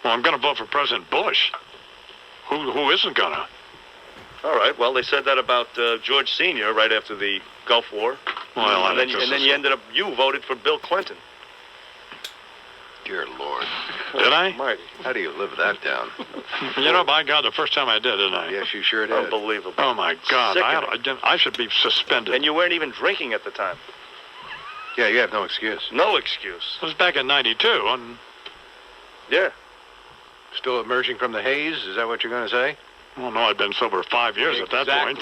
Well, I'm going to vote for President Bush. Who isn't going to? All right. Well, they said that about George Sr. right after the Gulf War. Well, and then you voted for Bill Clinton. Dear Lord. Did I? Mighty. How do you live that down? You know, by God, the first time I did, didn't I? Yes, you sure did. Unbelievable. Oh, my God. I should be suspended. And you weren't even drinking at the time. Yeah, you have no excuse. No excuse. It was back in 92, and... Yeah. Still emerging from the haze? Is that what you're going to say? Well, no, I'd been sober 5 years at that point.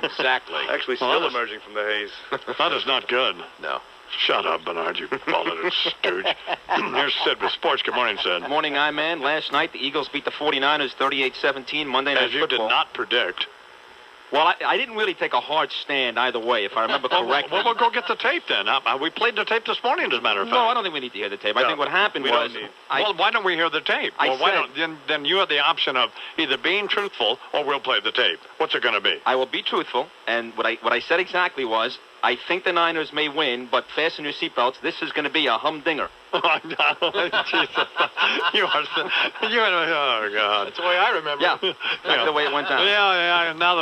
Exactly. Actually, still emerging from the haze. That is not good. No. Shut up, Bernard, you bald-headed stooge. Here's Sid with sports. Good morning, Sid. Morning, man. Last night, the Eagles beat the 49ers 38-17, Monday Night Football. As you did not predict. Well, I didn't really take a hard stand either way, if I remember correctly. Well, we'll go get the tape then. We played the tape this morning, as a matter of fact. No, I don't think we need to hear the tape. I think what happened was... Well, why don't we hear the tape? Then you have the option of either being truthful or we'll play the tape. What's it going to be? I will be truthful, and what I said exactly was, I think the Niners may win, but fasten your seatbelts. This is going to be a humdinger. Oh, God. That's the way I remember. Yeah, that's the way it went down. Yeah. Now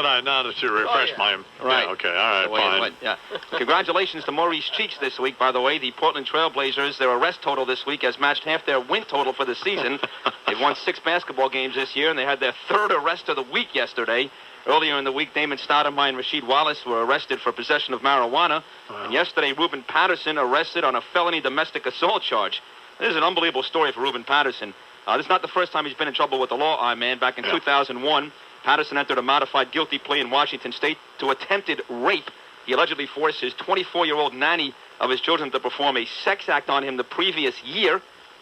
that you refreshed my... Right. Yeah, okay, all right, fine. Congratulations to Maurice Cheeks this week, by the way. The Portland Trail Blazers, their arrest total this week has matched half their win total for the season. They've won 6 basketball games this year, and they had their 3rd arrest of the week yesterday. Earlier in the week, Damon Stoudemire and Rasheed Wallace were arrested for possession of marijuana. Wow. And yesterday, Ruben Patterson arrested on a felony domestic assault charge. This is an unbelievable story for Ruben Patterson. This is not the first time he's been in trouble with the law, man. Back in 2001, Patterson entered a modified guilty plea in Washington State to attempted rape. He allegedly forced his 24-year-old nanny of his children to perform a sex act on him the previous year.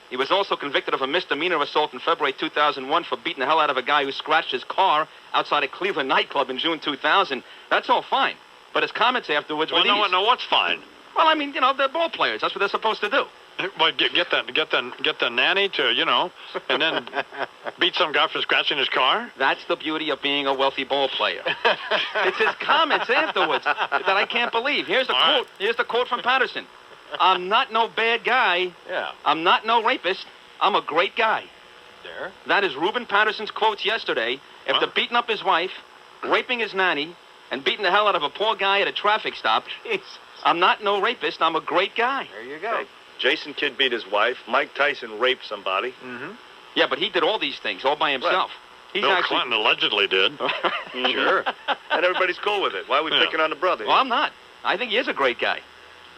He was also convicted of a misdemeanor assault in February 2001 for beating the hell out of a guy who scratched his car outside a Cleveland nightclub in June 2000. That's all fine. But his comments afterwards were these. No, what's fine? Well, I mean, they're ball players. That's what they're supposed to do. Well, get the nanny to, and then beat some guy for scratching his car? That's the beauty of being a wealthy ball player. It's his comments afterwards that I can't believe. Here's the quote. Right. Here's the quote from Patterson. I'm not no bad guy. Yeah. I'm not no rapist. I'm a great guy. There. That is Ruben Patterson's quotes yesterday after beating up his wife, raping his nanny, and beating the hell out of a poor guy at a traffic stop. Jesus. I'm not no rapist. I'm a great guy. There you go. Okay. Jason Kidd beat his wife. Mike Tyson raped somebody. Mm-hmm. Yeah, but he did all these things all by himself. Right. Bill Clinton allegedly did. Sure. And everybody's cool with it. Why are we picking on the brother? Well, I'm not. I think he is a great guy.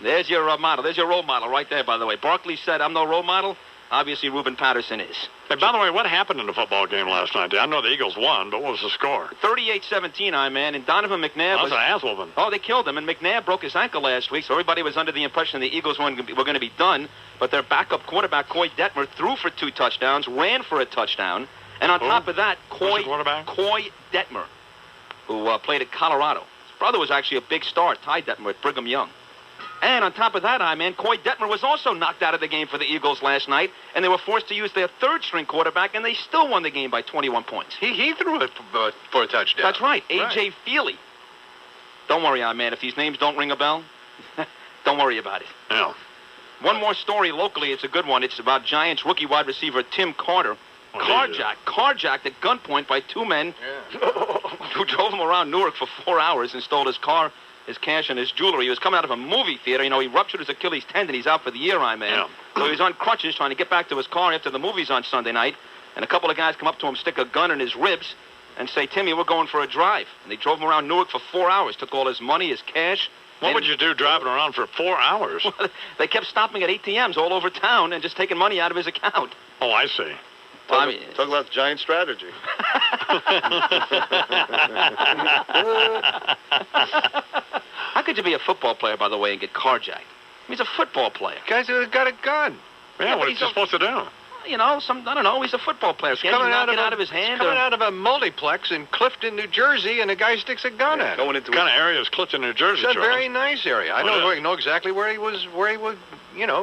There's your model. There's your role model right there, by the way. Barkley said, I'm no role model. Obviously, Ruben Patterson is. Hey, by the way, what happened in the football game last night? I know the Eagles won, but what was the score? 38-17, man. And Donovan McNabb was an ass-whooping. Oh, they killed him. And McNabb broke his ankle last week, so everybody was under the impression the Eagles were going to be done. But their backup quarterback, Coy Detmer, threw for 2 touchdowns, ran for a touchdown. And on top of that, Coy Detmer, who played at Colorado. His brother was actually a big star, Ty Detmer at Brigham Young. And on top of that, Coy Detmer was also knocked out of the game for the Eagles last night, and they were forced to use their 3rd-string quarterback, and they still won the game by 21 points. He threw it for a touchdown. That's right, A.J. Feely. Don't worry, if these names don't ring a bell, don't worry about it. Yeah. One more story locally. It's a good one. It's about Giants rookie wide receiver Tim Carter. Carjacked at gunpoint by 2 men who drove him around Newark for 4 hours and stole his car, his cash, and his jewelry. He was coming out of a movie theater. He ruptured his Achilles tendon. He's out for the year, Yeah. So he was on crutches trying to get back to his car after the movie's on Sunday night. And a couple of guys come up to him, stick a gun in his ribs, and say, Timmy, we're going for a drive. And they drove him around Newark for 4 hours, took all his money, his cash. What would you do driving around for 4 hours? Well, they kept stopping at ATMs all over town and just taking money out of his account. Oh, I see. Talk about Giant strategy. How could you be a football player, by the way, and get carjacked? He's a football player. Guy's got a gun. Yeah, what is he supposed to do? I don't know. He's a football player. He's coming out of his hand. He's coming out of a multiplex in Clifton, New Jersey, and a guy sticks a gun at him. What kind of area is Clifton, New Jersey? It's a very nice area. I know exactly where he was,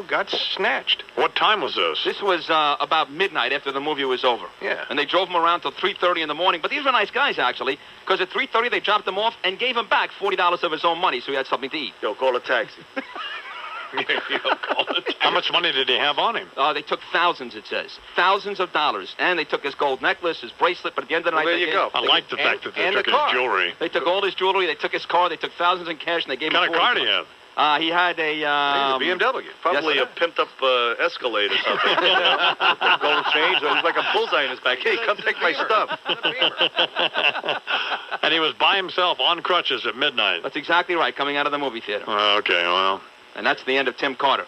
got snatched. What time was this? This was about midnight after the movie was over. Yeah. And they drove him around till 3:30 in the morning. But these were nice guys, actually, because at 3:30 they dropped him off and gave him back $40 of his own money so he had something to eat. Yo, call a taxi. How much money did he have on him? They took thousands, it says. Thousands of dollars. And they took his gold necklace, his bracelet, but at the end of the night... Well, there you go. I like the fact that they took his jewelry. They took all his jewelry, they took his car, they took thousands in cash, and they gave him... What kind of car do you have? He had a... BMW. Probably a pimped-up Escalade or something. Gold chains. There was like a bullseye in his back. Hey, come take my stuff. And he was by himself on crutches at midnight. That's exactly right, coming out of the movie theater. Okay, well... And that's the end of Tim Carter.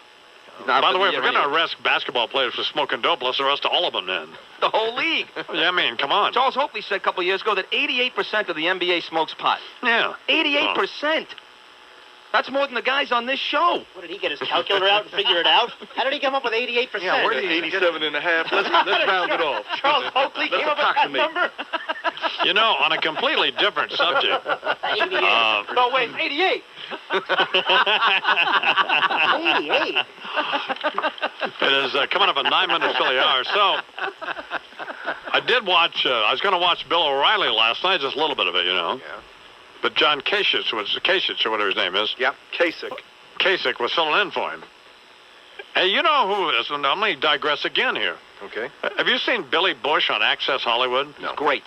By the way, if we're going to arrest basketball players for smoking dope, let's arrest all of them then. The whole league. Yeah, I mean, come on. Charles Oakley said a couple of years ago that 88% of the NBA smokes pot. Yeah. 88%. That's more than the guys on this show. What, did he get his calculator out and figure it out? How did he come up with 88%? Yeah, where did he 87.5. Let's round it off. Charles Oakley came up with that number? You know, on a completely different subject. 88. No, wait, 88. 88. It is coming up at 9 minutes till the hour. So, I did watch, I was going to watch Bill O'Reilly last night, just a little bit of it, you know. Yeah. But John Kasich, or whatever his name is. Yep. Kasich was filling in for him. Hey, you know who is, and I'm going to digress again here. Okay. Have you seen Billy Bush on Access Hollywood? No. He's great.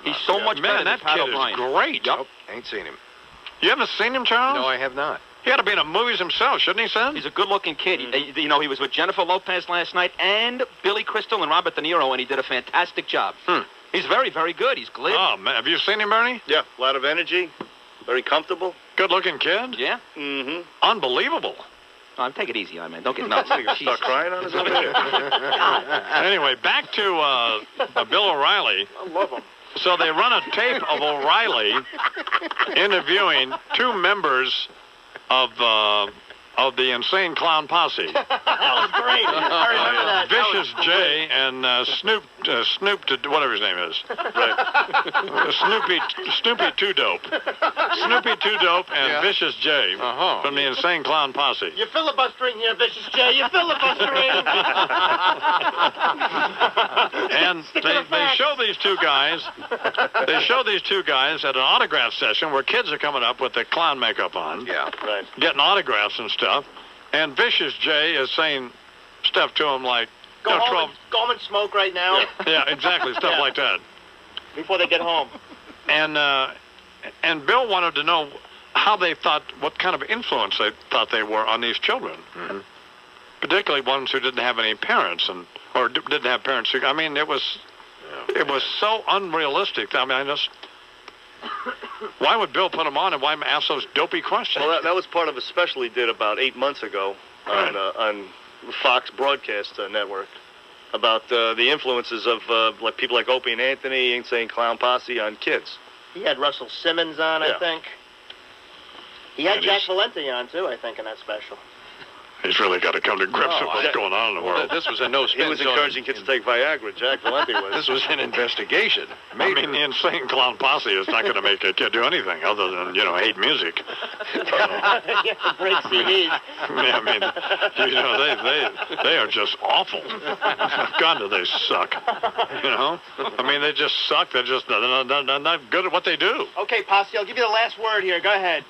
He's so much better Man, than that Pat kid O'Brien. is great. Nope. Ain't seen him. You haven't seen him, Charles? No, I have not. He ought to be in the movies himself, shouldn't he, son? He's a good-looking kid. He was with Jennifer Lopez last night and Billy Crystal and Robert De Niro, and he did a fantastic job. He's very, very good. He's glib. Oh, man. Have you seen him, Bernie? Yeah, a lot of energy. Very comfortable. Good-looking kid? Yeah? Mm-hmm. Unbelievable. Take it easy, man. Don't get nuts. He's going to start crying on his own there. Anyway, back to Bill O'Reilly. I love him. So they run a tape of O'Reilly interviewing two members of the Insane Clown Posse. That was great. I remember that. Vicious J and Snoop, whatever his name is. Right. Snoopy Two Dope. Snoopy Two Dope and Vicious J from the Insane Clown Posse. You're filibustering here, Vicious J. You're filibustering. And they show these two guys. They show these two guys at an autograph session where kids are coming up with the clown makeup on. Yeah. Right. Getting autographs and stuff. And Vicious J is saying stuff to him like, Go home and smoke right now yeah, exactly, stuff like that. before they get home. And Bill wanted to know how they thought, what kind of influence they thought they were on these children. Mm-hmm. Particularly ones who didn't have any parents or didn't have parents. I mean, it was so unrealistic. I mean, why would Bill put them on and why ask those dopey questions? Well, that was part of a special he did about 8 months ago on Fox Broadcast Network about the influences of like people like Opie and Anthony, Insane Clown Posse on kids. He had Russell Simmons on, I think. He had Jack Valenti on, too, I think, in that special. He's really got to come to grips with what's going on in the world. This was a no-spin He was zone. encouraging kids to take Viagra. Jack Valenti was. This was an investigation. I mean, the Insane Clown Posse is not going to make a kid do anything other than, hate music. Break CDs. I mean, they are just awful. God, do they suck. I mean, they just suck. They're just not good at what they do. Okay, Posse, I'll give you the last word here. Go ahead.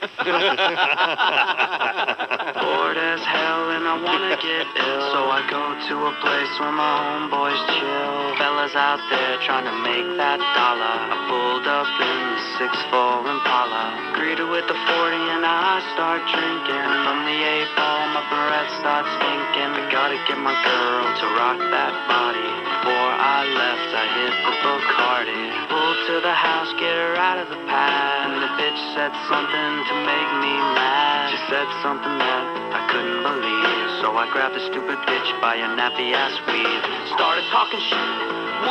Bored as hell and I wanna get ill, so I go to a place where my homeboys chill. Fellas out there trying to make that dollar. I pulled up in the 6'4" Impala, greeted with the 40 and I start drinking. From the 8-ball my breath starts stinking. I gotta get my girl to rock that body. Before I left I hit the Bacardi. Pulled to the house, get her out of the pad. And the bitch said something to make me mad. She said something that I couldn't believe. So I grabbed the stupid bitch by her nappy ass weave. Started talking shit,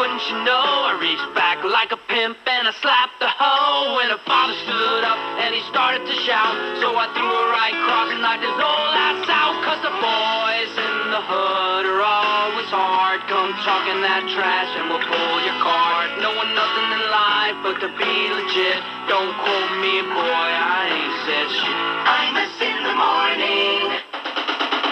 wouldn't you know? I reached back like a pimp and I slapped the hoe. And her father stood up and he started to shout. So I threw her right across and knocked his old ass out. Cause the boys in the hood are always hard. Come talking that trash and we'll pull your card. Knowing nothing in life but to be legit. Don't quote me, boy, I ain't said shit. Imus in the morning.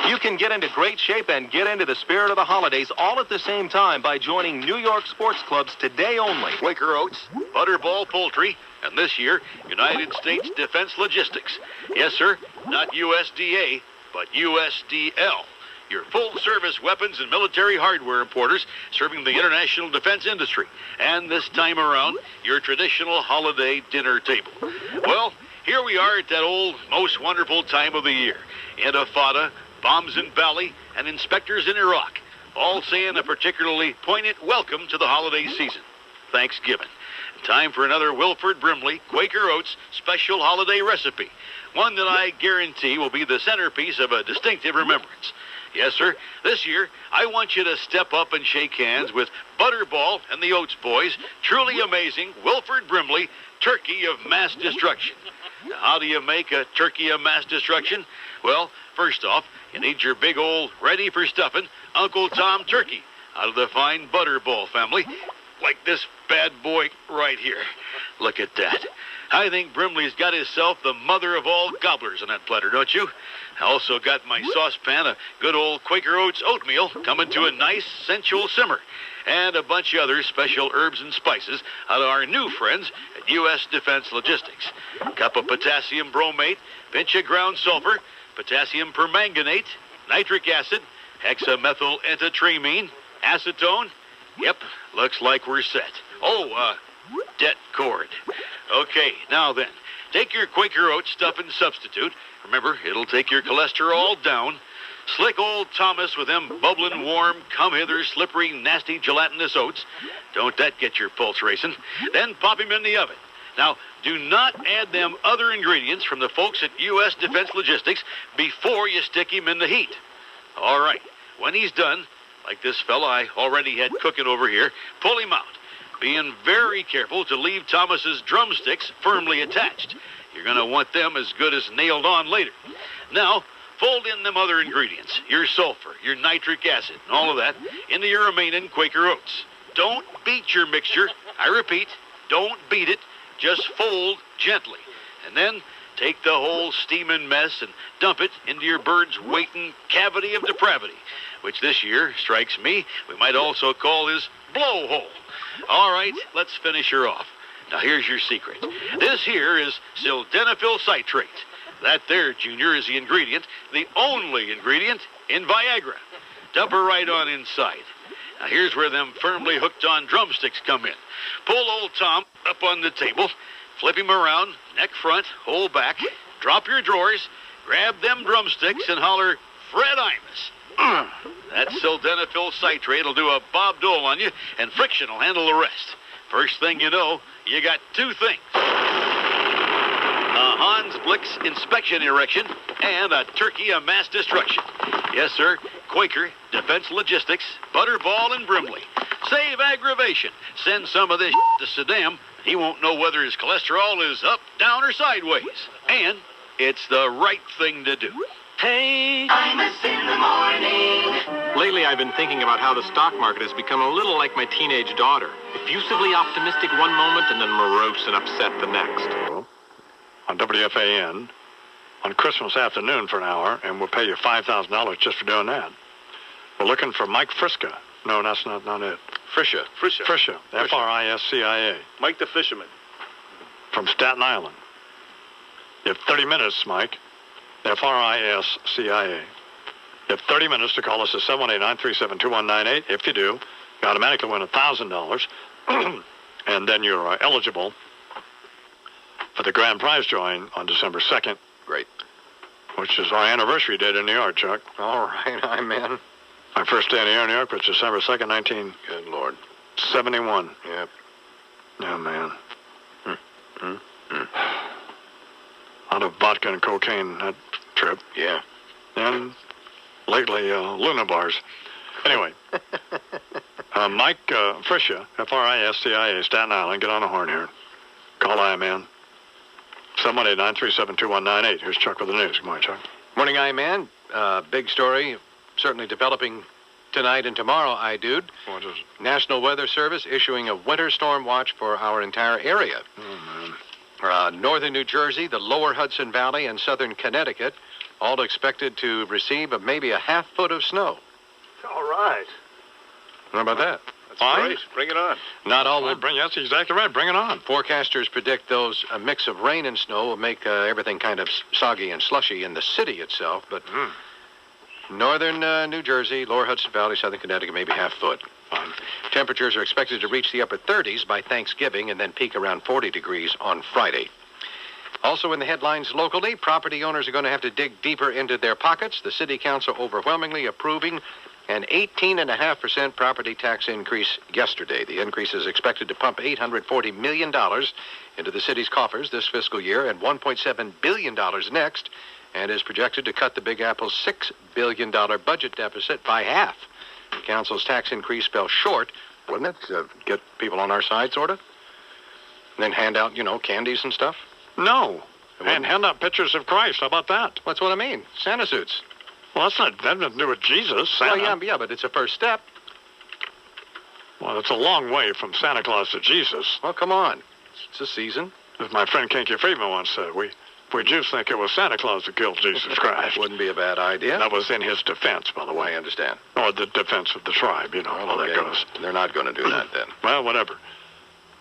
You can get into great shape and get into the spirit of the holidays all at the same time by joining New York sports clubs today only. Quaker Oats, Butterball Poultry, and this year, United States Defense Logistics. Yes, sir, not USDA, but USDL. Your full-service weapons and military hardware importers serving the international defense industry. And this time around, your traditional holiday dinner table. Well, here we are at that old, most wonderful time of the year. Intifada, bombs in Valley, and inspectors in Iraq. All saying a particularly poignant welcome to the holiday season. Thanksgiving. Time for another Wilford Brimley Quaker Oats special holiday recipe. One that I guarantee will be the centerpiece of a distinctive remembrance. Yes, sir. This year, I want you to step up and shake hands with Butterball and the Oats Boys' truly amazing Wilford Brimley Turkey of Mass Destruction. Now, how do you make a turkey of mass destruction? Well, first off, you need your big old ready for stuffing Uncle Tom turkey out of the fine Butterball family, like this bad boy right here. Look at that. I think Brimley's got himself the mother of all gobblers on that platter, don't you? I also got my saucepan of good old Quaker Oats oatmeal coming to a nice, sensual simmer, and a bunch of other special herbs and spices out of our new friends at U.S. Defense Logistics. Cup of potassium bromate, pinch of ground sulfur, potassium permanganate, nitric acid, hexamethyl entitramine, acetone. Yep, looks like we're set. Oh, det cord. Okay, now then, take your Quaker Oats stuffing substitute. Remember, it'll take your cholesterol down. Slick old Thomas with them bubbling warm, come-hither, slippery, nasty, gelatinous oats. Don't that get your pulse racing? Then pop him in the oven. Now, do not add them other ingredients from the folks at U.S. Defense Logistics before you stick him in the heat. All right, when he's done, like this fella I already had cooking over here, pull him out, being very careful to leave Thomas's drumsticks firmly attached. You're going to want them as good as nailed on later. Now, fold in them other ingredients, your sulfur, your nitric acid, and all of that, into your remaining Quaker Oats. Don't beat your mixture. I repeat, don't beat it. Just fold gently. And then take the whole steaming mess and dump it into your bird's waiting cavity of depravity, which this year, strikes me, we might also call his blowhole. All right, let's finish her off. Now, here's your secret. This here is sildenafil citrate. That there, Junior, is the ingredient, the only ingredient in Viagra. Dump her right on inside. Now, here's where them firmly hooked-on drumsticks come in. Pull old Tom up on the table, flip him around, neck front, whole back, drop your drawers, grab them drumsticks, and holler, Fred Imus. That sildenafil citrate will do a Bob Dole on you, and friction will handle the rest. First thing you know, you got two things. A Hans Blix inspection erection and a turkey of mass destruction. Yes, sir. Quaker, Defense Logistics, Butterball, and Brimley. Save aggravation. Send some of this to Saddam. He won't know whether his cholesterol is up, down, or sideways. And it's the right thing to do. Hey, Imus in the morning. Lately, I've been thinking about how the stock market has become a little like my teenage daughter. Effusively optimistic one moment and then morose and upset the next. On WFAN, on Christmas afternoon for an hour, and we'll pay you $5,000 just for doing that. We're looking for Mike Friska. No, that's not it. Frisha. Frisha. F-R-I-S-C-I-A. Mike the Fisherman. From Staten Island. You have 30 minutes, Mike. F-R-I-S-C-I-A. You have 30 minutes to call us at 718-937-2198. If you do, you automatically win $1,000. And then you're eligible for the grand prize drawing on December 2nd. Great. Which is our anniversary date in New York, Chuck. All right, I'm in. My first day in the air in New York was December 2nd, 1971. Good Lord. Yep. Yeah, man. Out of vodka and cocaine that trip. Yeah. And lately, Luna bars. Anyway, Mike Frisha, F-R-I-S-C-I-A, Staten Island, get on the horn here. Call I, man. 718-937-2198. Here's Chuck with the news. Good morning, Chuck. Morning, man. Big story, certainly developing tonight and tomorrow, dude. What is it? National Weather Service issuing a winter storm watch for our entire area. Oh, man. Northern New Jersey, the lower Hudson Valley, and southern Connecticut, all expected to receive maybe a half foot of snow. All right. How about that? That's Fine. great. Bring it on. Not all That's exactly right. Bring it on. Forecasters predict those a mix of rain and snow will make everything kind of soggy and slushy in the city itself, but Northern New Jersey, lower Hudson Valley, southern Connecticut, maybe half foot. Fine. Temperatures are expected to reach the upper 30s by Thanksgiving and then peak around 40 degrees on Friday. Also in the headlines locally, property owners are going to have to dig deeper into their pockets. The city council overwhelmingly approving an 18.5% property tax increase yesterday. The increase is expected to pump $840 million into the city's coffers this fiscal year and $1.7 billion next, and is projected to cut the Big Apple's $6 billion budget deficit by half. The council's tax increase fell short, wouldn't it? To get people on our side, sort of? And then hand out, candies and stuff? No. And hand out pictures of Christ. How about that? That's what I mean. Santa suits. Well, that has nothing to do with Jesus. Santa. Well, yeah, but it's a first step. Well, it's a long way from Santa Claus to Jesus. Well, come on. It's a season. As my friend Kinky Friedman once said, we Jews think it was Santa Claus who killed Jesus Christ. Wouldn't be a bad idea. That was in his defense, by the way. I understand. Or the defense of the tribe, how that goes. They're not going to do that then. Well, whatever.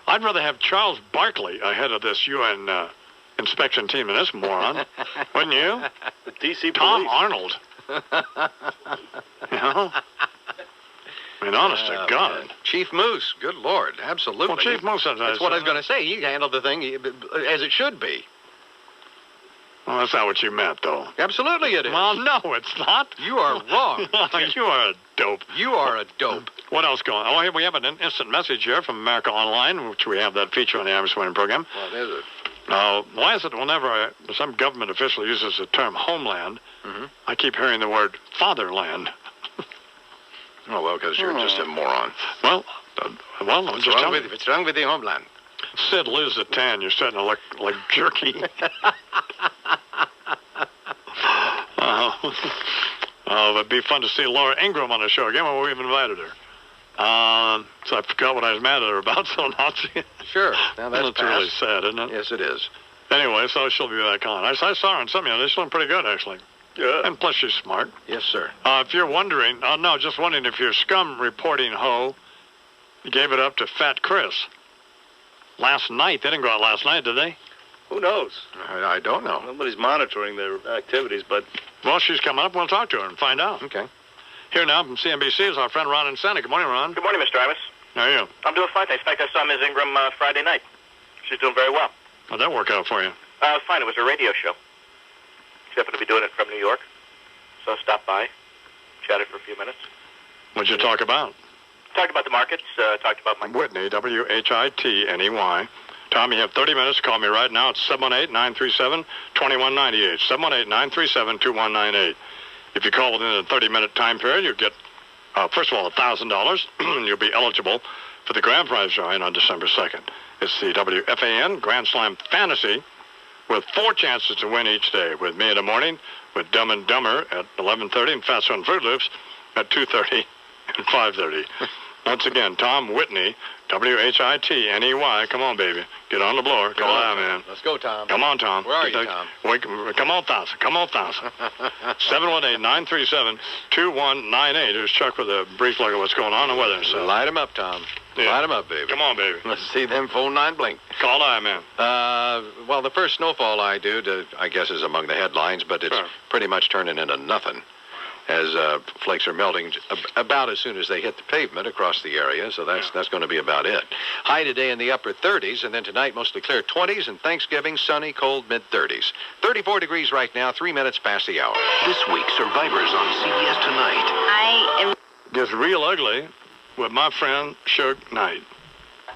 I'd rather have Charles Barkley ahead of this UN inspection team than this moron. Wouldn't you? The D.C. Tom police. Arnold. I mean, honest to God. Chief Moose, good Lord, absolutely. Well, Chief Moose, that's what I was going to say. He handled the thing as it should be. Well, that's not what you meant, though. Absolutely it is. Well, no, it's not. You are wrong. You are a dope. You are a dope. What else going on? Oh, we have an instant message here from America Online, which we have that feature on the Imus Winning program. What is it? Why is it whenever some government official uses the term homeland, I keep hearing the word fatherland? Oh, well, because you're just a moron. Well, I'm just telling you. What's wrong with the homeland? Sid, lose the tan. You're starting to look like jerky. It'd be fun to see Laura Ingraham on the show again when we've invited her. So I forgot what I was mad at her about, so now Sure. Now that's really sad, isn't it? Yes, it is. Anyway, so she'll be back on. I saw her on something. She's doing pretty good, actually. Yeah. And plus, she's smart. Yes, sir. If you're wondering, just wondering if your scum reporting hoe gave it up to Fat Chris last night. They didn't go out last night, did they? Who knows? I don't know. Nobody's monitoring their activities, but... Well, she's coming up. We'll talk to her and find out. Okay. Here now from CNBC is our friend Ron in Santa. Good morning, Ron. Good morning, Mr. Imus. How are you? I'm doing fine. In fact, I saw Ms. Ingram Friday night. She's doing very well. How'd that work out for you? Fine. It was a radio show. She happened to be doing it from New York. So I stopped by, chatted for a few minutes. What'd you talk about? Talked about the markets, talked about my... Whitney, Whitney. Tom, you have 30 minutes. Call me right now. It's 718-937-2198. 718-937-2198. If you call within a 30-minute time period, you'll get, first of all, $1,000. You'll be eligible for the grand prize drawing on December 2nd. It's the WFAN Grand Slam Fantasy with 4 chances to win each day. With me in the morning, with Dumb and Dumber at 11:30 and Fast on Fruit Loops at 2:30 and 5:30. Once again, Tom Whitney, Whitney. Come on, baby. Get on the blower. Come on, man. Let's go, Tom. Come on, Tom. Where are you, Tom? Come on, thousand. 718-937-2198. Here's Chuck with a brief look at what's going on in the weather. So. Light him up, Tom. Yeah. Light him up, baby. Come on, baby. Let's see them phone line blink. Call I, man. Well, the first snowfall I guess, is among the headlines, but it's pretty much turning into nothing as flakes are melting about as soon as they hit the pavement across the area, so that's going to be about it. High today in the upper 30s, and then tonight mostly clear 20s, and Thanksgiving sunny, cold mid-30s. 34 degrees right now, 3 minutes past the hour. This week, Survivors on CBS Tonight. Gets real ugly with my friend Suge Knight.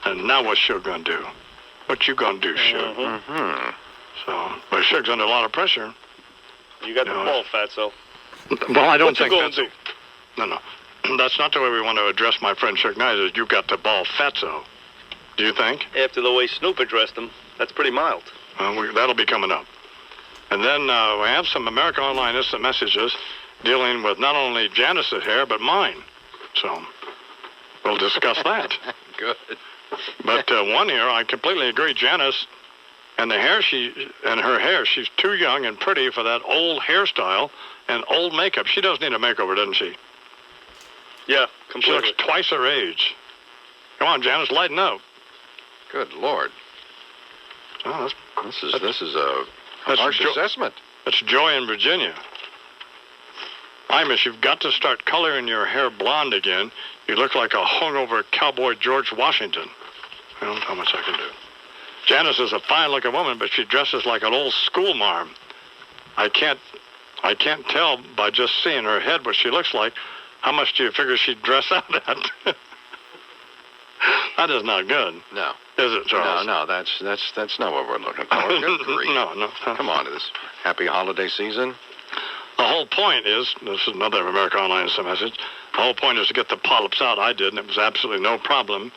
And now what's Suge gonna do? What you gonna do, Suge? But Suge's under a lot of pressure. You got the ball, Fatso. Well, I don't think that's... No. That's not the way we want to address my friend Suge Knight, is you got the ball, Fatso. Do you think? After the way Snoop addressed him, that's pretty mild. That'll be coming up. And then we have some America Online instant messages dealing with not only Janice's hair, but mine. So we'll discuss that. Good. But one here, I completely agree. Janice and her hair, she's too young and pretty for that old hairstyle and old makeup. She does need a makeover, doesn't she? Yeah, completely. She looks twice her age. Come on, Janice, lighten up. Good Lord. Oh, This is a harsh assessment. That's Joy in Virginia. Imus, you've got to start coloring your hair blonde again. You look like a hungover cowboy George Washington. I don't know how much I can do. Janice is a fine-looking woman, but she dresses like an old schoolmarm. I can't tell by just seeing her head what she looks like. How much do you figure she'd dress out at? That is not good. No. Is it, Charles? No, that's not what we're looking for. Good grief. No. Come on to this happy holiday season. The whole point is, this is another America Online message, the whole point is to get the polyps out. I did, and it was absolutely no problem.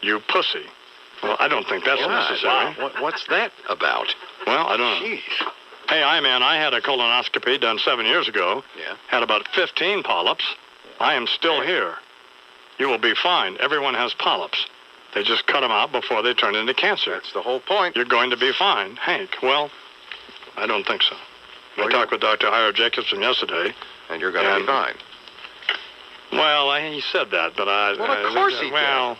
You pussy. Well, I don't think that's necessary. Wow. What's that about? Well, I don't know. Jeez. Hey, I had a colonoscopy done 7 years ago. Yeah. Had about 15 polyps. I am still here. You will be fine. Everyone has polyps. They just cut them out before they turn into cancer. That's the whole point. You're going to be fine. Hank, well, I don't think so. I talked with Dr. Ira Jacobson yesterday. And you're going to be fine. Well, he said that, but Well, of course he did. Well,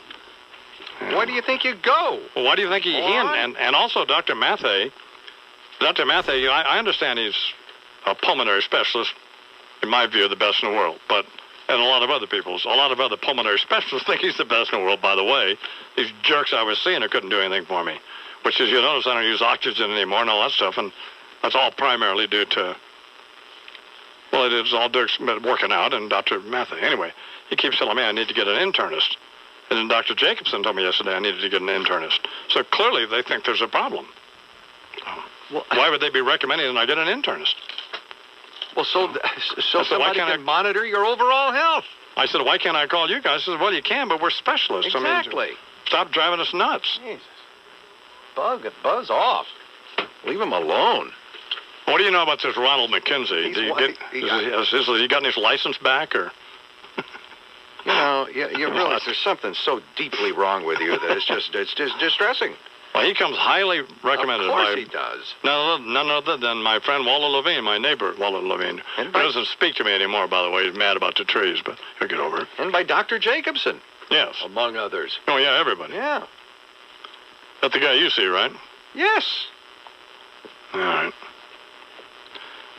why do you think you go? Well, why do you think he and also Dr. Mathey, I understand he's a pulmonary specialist, in my view, the best in the world, and a lot of other pulmonary specialists think he's the best in the world, by the way. These jerks I was seeing couldn't do anything for me, which is, you notice I don't use oxygen anymore and all that stuff, and that's all primarily due to, well, it is all Dirk's working out and Dr. Mathey. Anyway, he keeps telling me I need to get an internist. And then Dr. Jacobson told me yesterday I needed to get an internist. So clearly they think there's a problem. Well, why would they be recommending that I get an internist? Well, so somebody can monitor your overall health. I said, why can't I call you guys? He said, well, you can, but we're specialists. Exactly. I mean, stop driving us nuts. Jesus. Buzz off. Leave him alone. What do you know about this Ronald McKenzie? Has he gotten his license back, or? You know, you realize there's something so deeply wrong with you that it's just distressing. Well, he comes highly recommended by... Of course he does. None other than my friend Walter Levine, my neighbor Walter Levine. He doesn't speak to me anymore, by the way. He's mad about the trees, but he'll get over it. And by Dr. Jacobson. Yes. Among others. Oh, yeah, everybody. Yeah. That's the guy you see, right? Yes. All right.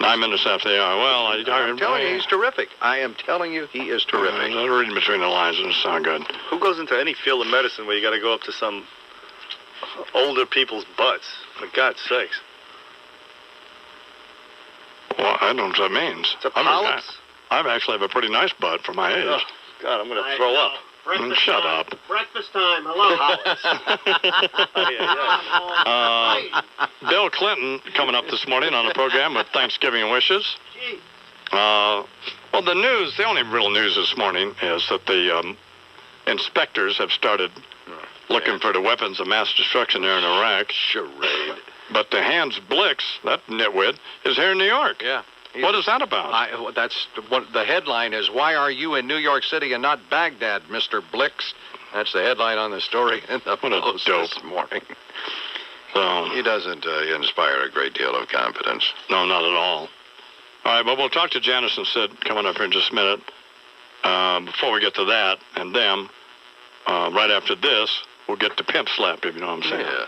9 minutes after the hour. Well, I'm telling you, he's terrific. I am telling you, he is terrific. I'm reading between the lines. It doesn't sound good. Who goes into any field of medicine where you got to go up to some older people's butts? For God's sakes. Well, I don't know what that means. It's a polyps. I actually have a pretty nice butt for my age. Oh, God, I'm going to throw up. Shut up. Breakfast time. Hello, Hollis. Bill Clinton coming up this morning on the program with Thanksgiving wishes. Well, the only real news this morning is that the inspectors have started looking for the weapons of mass destruction there in Iraq. Charade. But the Hans Blix, that nitwit, is here in New York. Yeah. What is that about? That's what the headline is. Why are you in New York City and not Baghdad, Mr. Blix? That's the headline on the story in the Post this morning. So, he doesn't inspire a great deal of confidence. No, not at all. All right, but we'll talk to Janice and Sid coming up here in just a minute. Before we get to that and them, right after this, we'll get to Pimp Slap, if you know what I'm saying. Yeah.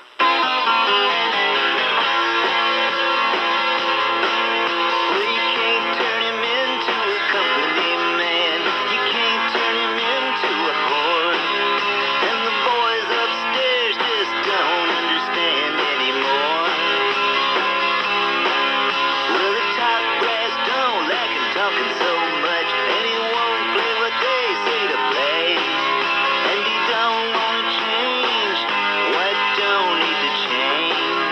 Don't need to change.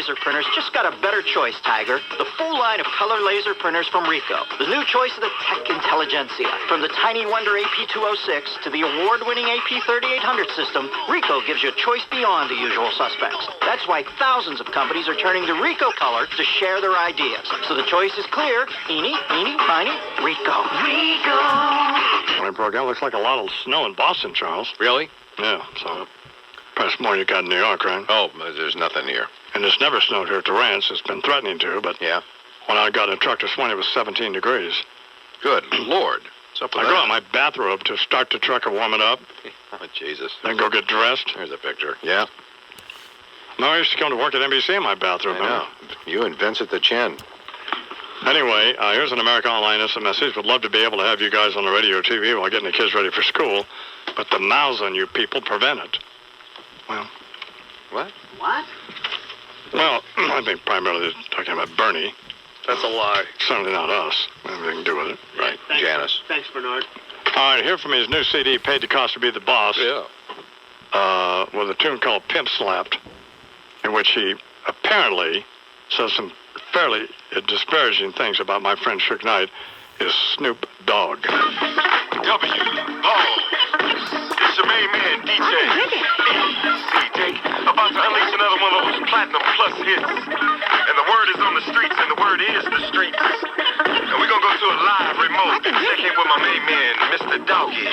laser printers just got a better choice, Tiger. The full line of color laser printers from Ricoh. The new choice of the tech intelligentsia. From the tiny wonder AP206 to the award-winning AP3800 system, Ricoh gives you a choice beyond the usual suspects. That's why thousands of companies are turning to Ricoh Color to share their ideas. So the choice is clear. Eeny, meeny, miny, Ricoh. Ricoh! Well, it broke out. Looks like a lot of snow in Boston, Charles. Really? Yeah, so perhaps more you got in New York, right? Oh, there's nothing here. And it's never snowed here at the ranch. It's been threatening to, but yeah. When I got in the truck this morning, it was 17 degrees. Good Lord. What's up with I that? go out my bathrobe to start the truck and warm it up. Oh, Jesus. Then go get dressed. There's a picture. Yeah. No, I used to come to work at NBC in my bathrobe. I know. You and Vincent the Chin. Anyway, here's an America Online instant message. Would love to be able to have you guys on the radio or TV while getting the kids ready for school, but the mouths on you people prevent it. Well. What? What? Well, I think primarily they're talking about Bernie. That's a lie. Certainly not us. Nothing to do with it. Right. Janice. Thanks, Bernard. All right, here from his new CD, Paid the Cost to Be the Boss. Yeah. With a tune called Pimp Slapped, in which he apparently says some fairly disparaging things about my friend Suge Knight, is Snoop Dogg. W. Oh, it's your main man, DJ. CJ, about to unleash another one of those Platinum Plus hits. And the word is on the streets, and the word is the streets. And we're going to go to a live remote and check in with my main man, Mr. Doggy.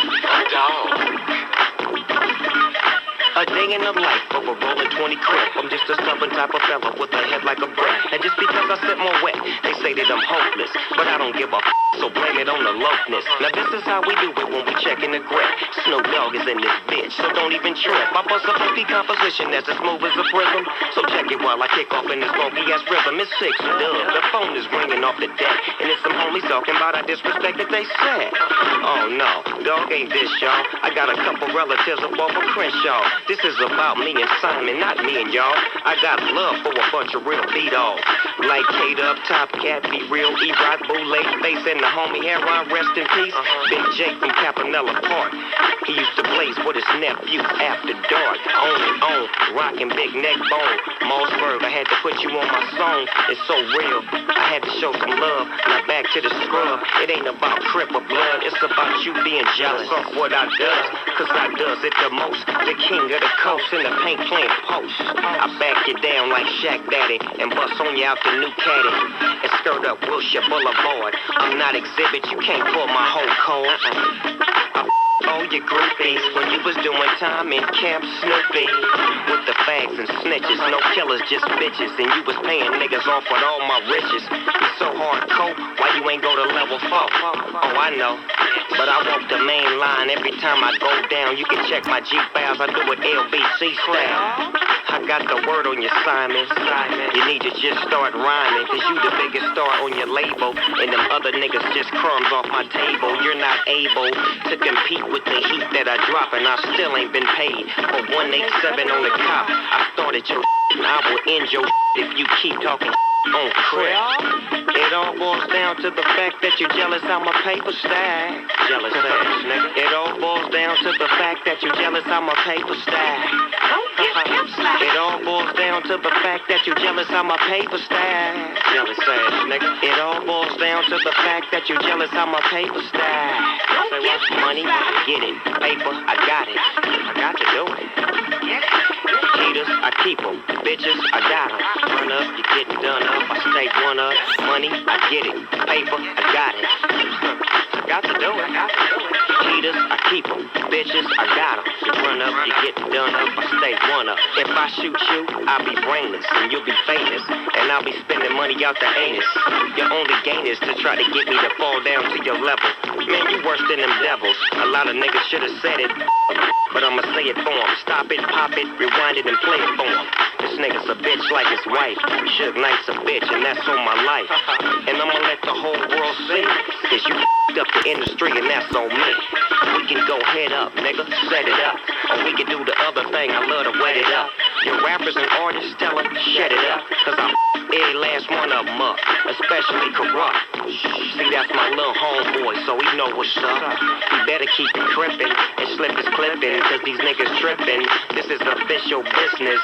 A day in the life of a rolling 20 crib. I'm just a stubborn type of fella with a head like a brick. And just because I sit more wet, they say that I'm hopeless. But I don't give a so blame it on the loafness. Now this is how we do it when we check in the grip. Snoop Dogg is in this bitch, so don't even trip. I bust a funky composition that's as smooth as a prism. So check it while I kick off in this funky ass rhythm. It's 6 dub. The phone is ringing off the deck. And it's some homies talking about how disrespect that they said. Oh no, dog ain't this, y'all. I got a couple relatives up off of Crenshaw. This is about me and Simon, not me and y'all. I got love for a bunch of real B-dogs. Like K-Dub, Top Cat, Be Real, E-Rock, Bootleg Face, and the homie Heron, rest in peace. Big Jake from Capanella Park. He used to blaze with his nephew after dark. On, rockin' big neck bone. Mossberg, I had to put you on my song. It's so real, I had to show some love. Now back to the scrub. It ain't about crip or blood. It's about you being jealous of what I does. Cause I does it the most. The king of the coast in the paint playing post. I back you down like Shaq Daddy and bust on you out the new caddy and skirt up Wilshire Boulevard. I'm not exhibit, you can't pull my whole code. I all your groupies when you was doing time in Camp Snoopy with the fags and snitches, no killers, just bitches, and you was paying niggas off with all my riches. You so hardcore, why you ain't go to level 4? Oh, I know, but I walk the main line every time I go down. You can check my G-Files, I do it LBC style. I got the word on you, Simon. You need to just start rhyming, cause you the biggest star on your label, and them other niggas just crumbs off my table. You're not able to compete with the heat that I drop, and I still ain't been paid for 187 on the cop. I started your and I will end your if you keep talking on crap. It all boils down to the fact that you're jealous how my paper stack. Jealous ass nigga. It all boils down to the fact that you're jealous how my paper stack. It all boils down to the fact that you're jealous how my paper stack. Jealous ass nigga. It all boils down to the fact that you're jealous how my paper stack. Say what's money? I get it. Paper, I got it. I got to do it. Cheaters, I keep them. Bitches, I got them. Run up, you're getting done up. I stay one up. Money, I get it. Paper, I got it. I got to do it. Cheaters, I keep them. Bitches, I got them. You run up, you're getting done up. I stay one up. If I shoot you, I'll be brainless. And you'll be famous. And I'll be spending money out the anus. Your only gain is to try to get me to fall down to your level. Man, you worse than them devils. A lot of niggas should have said it, but I'ma say it for them. Stop it, pop it, rewind it, and play it for them. This nigga's a bitch like his wife. Suge Knight's a bitch, and that's on my life. And I'ma let the whole world see, cause you up the industry, and that's on me. We can go head up, nigga, set it up. Or we can do the other thing, I love to wet it up. Your rappers and artists, tell them, shut it up. Cause I'm every last one of up muck, especially corrupt. See, that's my little homeboy, so he know what's up. He better keep it crippin' and slip his clippin', cause these niggas trippin'. This is official business.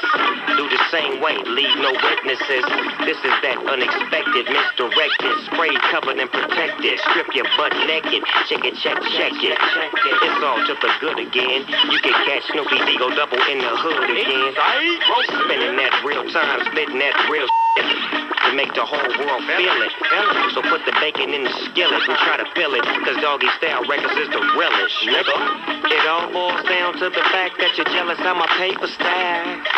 Do the same way, leave no witnesses. This is that unexpected, misdirected, spray covered and protected. Strip your butt naked, check it. It's all to the good again. You can catch Snoopy Deagle double in the hood again. Spinning that real time, spitting that real shit to make the whole world feel it. So put the bacon in the skillet and try to fill it, cause Doggy Style Records is the realest, nigga. It all boils down to the fact that you're jealous of my paper stack.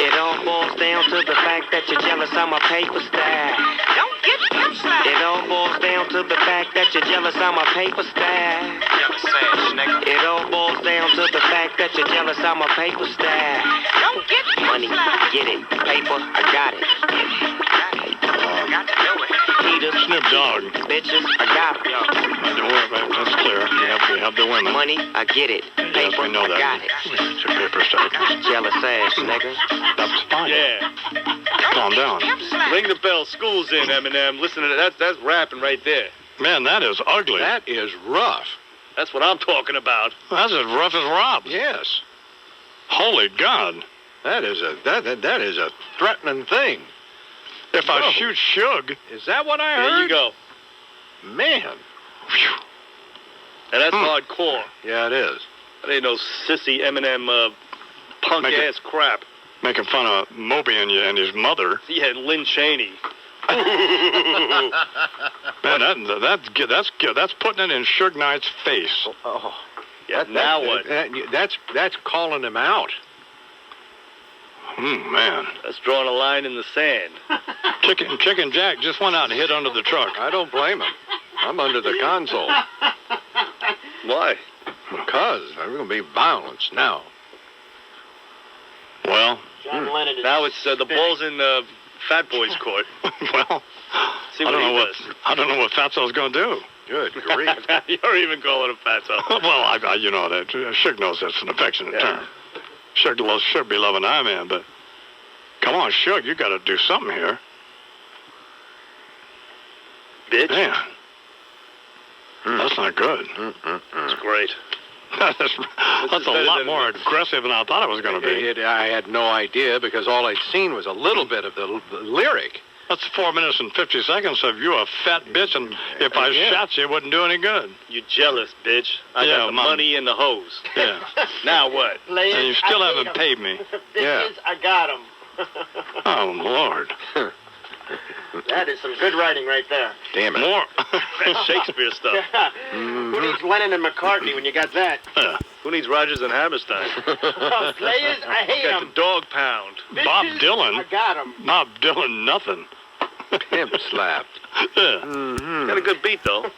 It all boils down to the fact that you're jealous of my paper stack. Don't get Pimp slapped. It all boils down to the fact that you're jealous of my paper stack. Jealous ass nigga. It all boils down to the fact that you're jealous of my paper stack. Don't get Pimp slapped. Money, get it. Paper, I got it. Got to do it. Heaters, Snoop Dogg. Bitches, I got it. That's clear. You have the women. Money, I get it. Paper, yes, we know I that. got it. It's a paper stack. Jealous ass nigga. That's fine. Yeah. Calm down. Ring the bell. School's in, Eminem. Listen to that. That's rapping right there. Man, that is ugly. That is rough. That's what I'm talking about. That's as rough as Rob. Yes. Holy God. That is a threatening thing. If I shoot Suge. Is that what I heard? There you go. Man. And that's hardcore. Yeah, it is. That ain't no sissy Eminem punk-ass crap. Making fun of Moby and his mother. Yeah, Lynn Chaney. Man, that's putting it in Suge Knight's face. Oh. Yeah, now what? That's calling him out. Man. That's drawing a line in the sand. Chicken Jack just went out and hid under the truck. I don't blame him. I'm under the console. Why? Because there's going to be violence now. Well, John Lennon is now it's the ball's in Fat Boy's court. Well, See what I don't know what Fatso's going to do. Good grief. You're even calling him Fatso. Well, you know that. Suge knows that's an affectionate term. Suge be loving I-Man, but come on, Suge, you got to do something here. Bitch. Man. That's not good. That's great. That's a lot more aggressive than I thought it was going to be. I had no idea because all I'd seen was a little bit of the lyric. That's 4 minutes and 50 seconds of you a fat bitch, and if I shot you, it wouldn't do any good. You jealous, bitch. I got the money and the hose. Yeah. Now what? Players, and you still haven't paid me. Bitches, I got them. Oh, Lord. That is some good writing right there. Damn it. More. That's Shakespeare stuff. Who needs Lennon and McCartney when you got that? Who needs Rodgers and Hammerstein? Players, I hate got them. the dog pound. Bitches, Bob Dylan. I got them. Bob Dylan, nothing. Pimp slapped. Yeah. Got a good beat, though.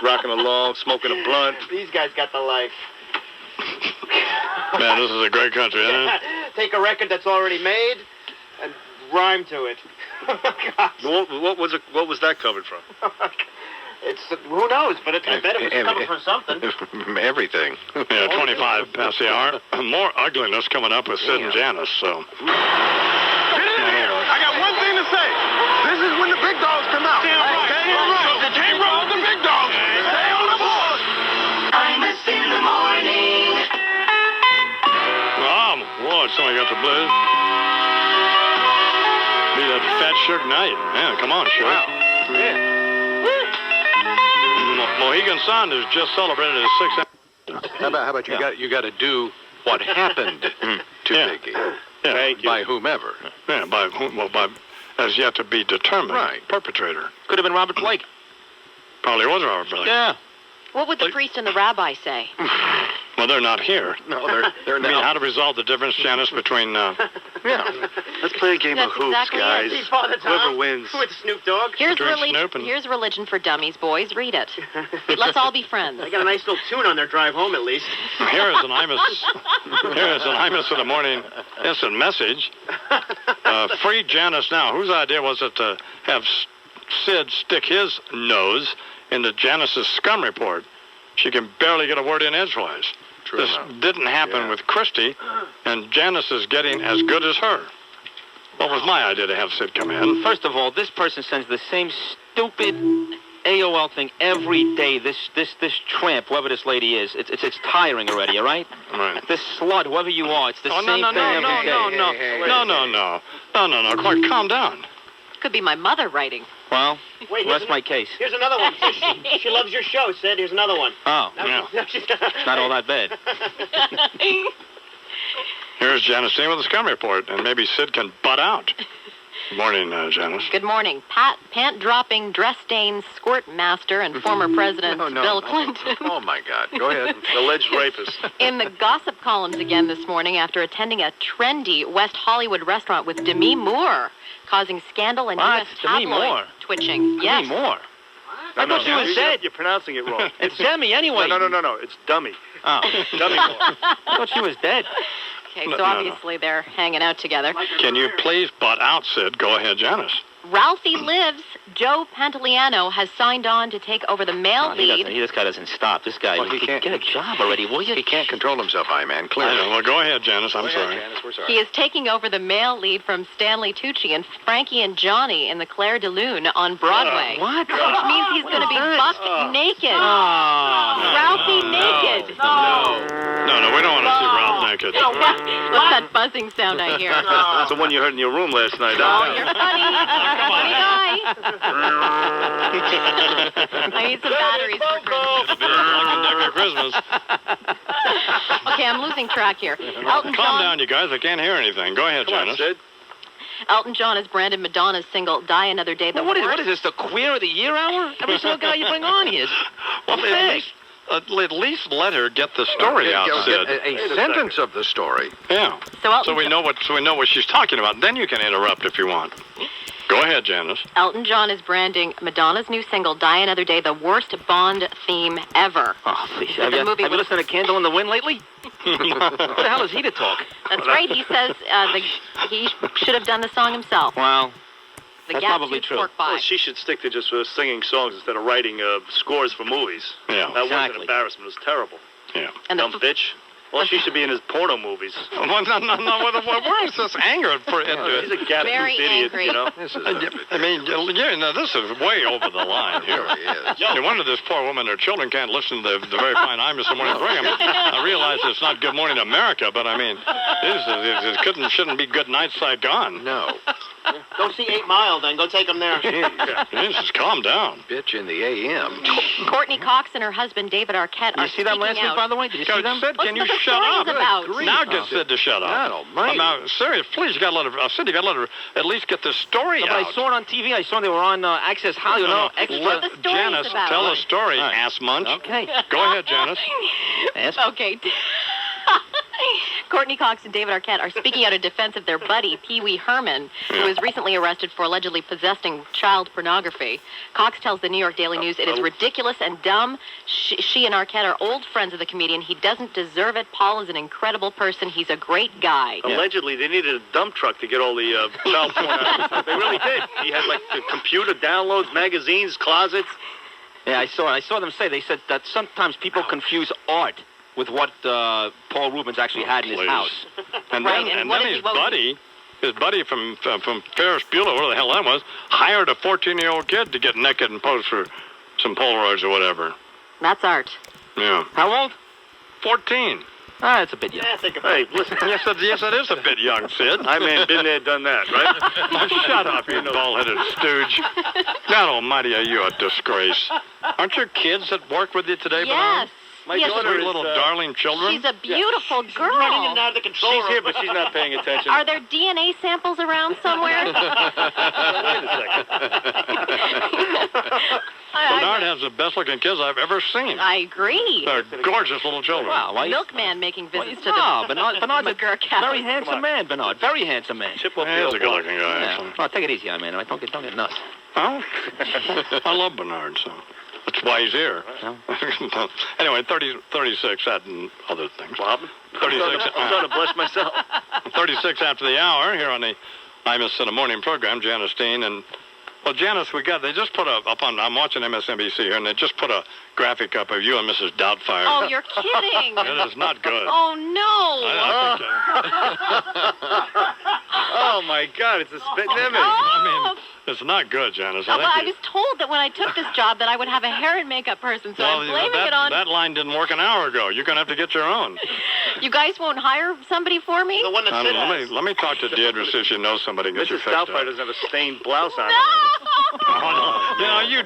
Rocking along, smoking a blunt. These guys got the life. Man, this is a great country, isn't it? Take a record that's already made and rhyme to it. What was that covered from? It's who knows, but I bet it was coming from something. Everything. Yeah, 25 past the hour. More ugliness coming up with Sid and Janice, so. I got one thing to say. This is when the big dogs come out. Damn right. Okay? So if you can't roll with the big dogs, stay on the board. Imus in the morning. Oh, Lord, somebody got the blues. Be that fat Suge Knight. Man, come on, Suge. Wow. Yeah. Mohegan Sun has just celebrated his 6th. How about you got to do what happened to Biggie. Yeah. Thank you. By whomever. Yeah, by as yet to be determined. Right. Perpetrator. Could have been Robert Blake. Probably was Robert Blake. Yeah. What would the priest and the rabbi say? Well, they're not here. No, they're I mean, how to resolve the difference, Janice, between... Yeah. Let's play a game of hoops, exactly guys. See Father Tom Whoever wins. with Snoop Dogg. Here's Between Snoop and- here's religion for dummies, boys. Read it. Let's all be friends. They got a nice little tune on their drive home, at least. Here is an Imus in the morning instant message. Free Janice now. Whose idea was it to have Sid stick his nose into Janice's scum report? She can barely get a word in edgewise. This didn't happen with Christy, and Janice is getting as good as her. Well, it was my idea to have Sid come in. First of all, this person sends the same stupid AOL thing every day. This tramp, whoever this lady is, it's tiring already. All right? Right. This slut, whoever you are, it's the same thing every day. No. Quite calm down. Could be my mother writing. Well, Wait, rest my case. Here's another one. She loves your show, Sid. Here's another one. Oh, No, it's not all that bad. Here's Janice with the scum report, and maybe Sid can butt out. Good morning, Janice. Good morning. Pant-dropping, dress-stained squirt master and former President Bill Clinton. Oh, my God. Go ahead. Alleged rapist. In the gossip columns again this morning after attending a trendy West Hollywood restaurant with Demi Moore, causing scandal and U.S. Demi Moore? tabloid twitching. Yes. Demi Moore? I thought she was dead. You're pronouncing it wrong. It's Demi anyway. No. It's dummy. Oh. Dummy Moore. I thought she was dead. Okay, so obviously they're hanging out together. Can you please butt out, Sid? Go ahead, Janice. Ralphie Lives, Joe Pantoliano, has signed on to take over the male lead. This guy doesn't stop. This guy, Well, he can't get a job already, will you? He can't control himself, man. I Clearly. know. Well, go ahead, Janice. I'm sorry. Janice, we're sorry. He is taking over the male lead from Stanley Tucci and Frankie and Johnny in the Claire de Lune on Broadway. What? Which means he's going to be buck naked. Ralphie naked. No, we don't want to see Ralph naked. What's that buzzing sound I hear? That's the one you heard in your room last night. Oh, you're funny. Funny guy. I need some batteries for Christmas. Okay, I'm losing track here. Elton Calm John. down, you guys. I can't hear anything. Go ahead, Janice. Sid. Elton John has branded Madonna's single "Die Another Day" the What worst. is this, the Queer of the Year hour? Every single guy you bring on here is Well, at least let her get the story out, Sid. A sentence of the story. Yeah. So Elton So we know what she's talking about. Then you can interrupt if you want. Go ahead, Janice. Elton John is branding Madonna's new single "Die Another Day" the worst Bond theme ever. Oh, please. The Have you movie was- listened to Candle in the Wind lately? Who the hell is he to talk? That's right. He says he should have done the song himself. Well, The that's Gap probably Tooth true. Pork Pie. Well, she should stick to just singing songs instead of writing scores for movies. Yeah. That was an Exactly. embarrassment. It was terrible. Yeah. And Dumb bitch. Well, she should be in his porno movies. Well, no. Where is this anger for it? He's a gap Very tooth idiot, angry. you know. This is I mean, this is way over the line here. really is. No wonder this poor woman and her children can't listen to the very fine Imus in the morning program. I realize it's not Good Morning America, but I mean, it shouldn't be Good Night Saigon. No. Go see 8 Mile, then. Go take them there. Jesus, calm down. Bitch in the AM. Courtney Cox and her husband David Arquette Did are you see them last speaking week, out. by the way? Did you see them? Sid, can you What's the shut up? stories about? Now get Sid to shut up. God almighty. Now, serious, please, you got to let her. Sid, you got to let her at least get the story No, but out. I saw it on TV. I saw they were on Access Hollywood. No, Extra. let the story's Janice about. tell a story, All right. ass munch. Okay. Go ahead, Janice. Okay. Courtney Cox and David Arquette are speaking out in defense of their buddy, Pee Wee Herman, who was recently arrested for allegedly possessing child pornography. Cox tells the New York Daily News it is ridiculous and dumb. She and Arquette are old friends of the comedian. He doesn't deserve it. Paul is an incredible person. He's a great guy. Allegedly, they needed a dump truck to get all the child porn out. They really did. He had, like, the computer downloads, magazines, closets. Yeah, I saw them say. They said that sometimes people confuse art with what Paul Rubens actually had in his house. And Right, then, and and what then is his he- what was buddy from Ferris Bueller, where the hell that was, hired a 14-year-old kid to get naked and pose for some Polaroids or whatever. That's art. Yeah. How old? 14. Ah, that's a bit young. Yeah, think about it. Hey, listen. Yes, it is a bit young, Sid. I mean, been there, done that, right? Shut up, you bald-headed stooge. God almighty, are you a disgrace? Aren't your kids that work with you today, Yes. My Yes. daughter Three is, little darling children? She's a beautiful girl. Running in and out of the control She's room. here, but she's not paying attention. Are there DNA samples around somewhere? Wait a second. Bernard has the best-looking kids I've ever seen. I agree. They're gorgeous little children. Wow, why? Milkman making visits to No, the Bernard's McGurk house. very handsome man, Bernard. Very handsome man. Chip up Yeah, the he's a old block. good-looking guy, Yeah. actually. Oh, take it easy, man. Don't get nuts. Huh? I love Bernard, so that's why he's here. Anyway, 36, that and other things. Bob? 36. I'm trying to bless myself. 36 after the hour here on the Imus in the Morning program. Janice Dean and Well, Janice, they just put I'm watching MSNBC here, and they just put a graphic up of you and Mrs. Doubtfire. Oh, you're kidding. It is not good. Oh, no. Oh, my God, it's a spitting image. I mean, it's not good, Janice. I was told that when I took this job that I would have a hair and makeup person, so I'm blaming it on... That line didn't work an hour ago. You're going to have to get your own. You guys won't hire somebody for me? The one that let me talk to Deidre, see if she knows somebody. Get you Mrs. fixed up. Doubtfire doesn't have a stained blouse on. No! You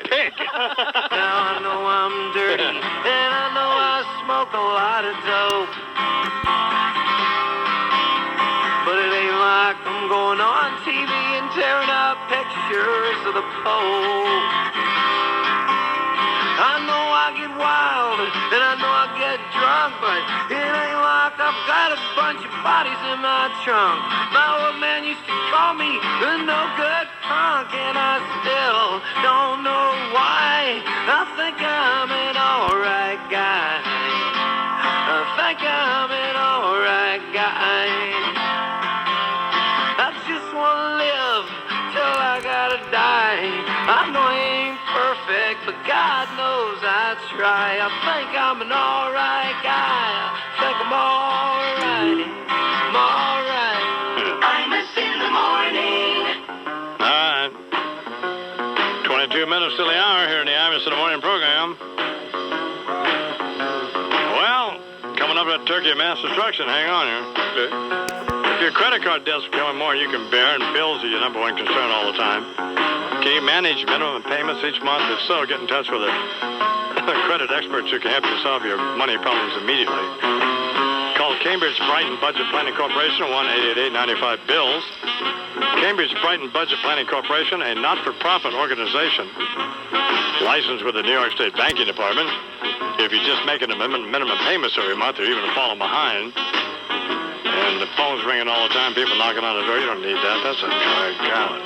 pig. Now I know I'm dirty, and I know I smoke a lot of dope. But it ain't like I'm going on TV and tearing up pictures of the Pope. I know I get wild, and I know I get drunk, but it ain't like I've got a bunch of bodies in my trunk. My old man used to call me the no-good punk, and I still don't know why. I think I'm an alright guy. I think I'm an alright guy. I just wanna live till I gotta die. I know I ain't perfect, but God knows I try. I think I'm an alright guy. I think I'm alright. I'm alright. Imus in the morning. All right. 22 minutes till the hour here in the Imus in the morning program. Well, coming up at Turkey Mass Destruction. Hang on here. If your credit card debt's becoming more you can bear, and bills are your number one concern all the time, can you manage minimum payments each month? If so, get in touch with a credit experts who can help you solve your money problems immediately. Call Cambridge Brighton Budget Planning Corporation, 1-888-95-BILLS. Cambridge Brighton Budget Planning Corporation, a not-for-profit organization licensed with the New York State Banking Department. If you're just making a minimum payments every month or even falling behind, and the phone's ringing all the time, people knocking on the door, you don't need that. That's a God.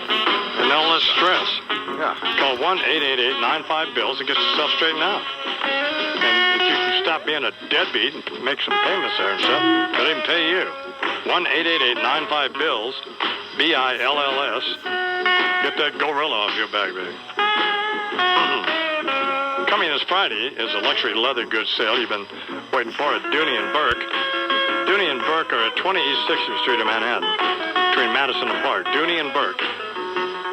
And no less stress. Yeah. Call 1-888-95-BILLS and get yourself straightened out. And if you can stop being a deadbeat and make some payments there and stuff, they'll even pay you. 1-888-95-BILLS, BILLS. Get that gorilla off your back, baby. Coming this Friday is a luxury leather goods sale you've been waiting for at Dooney & Burke. Dooney & Burke are at 20 East 60th Street in Manhattan, between Madison and Park. Dooney & Burke.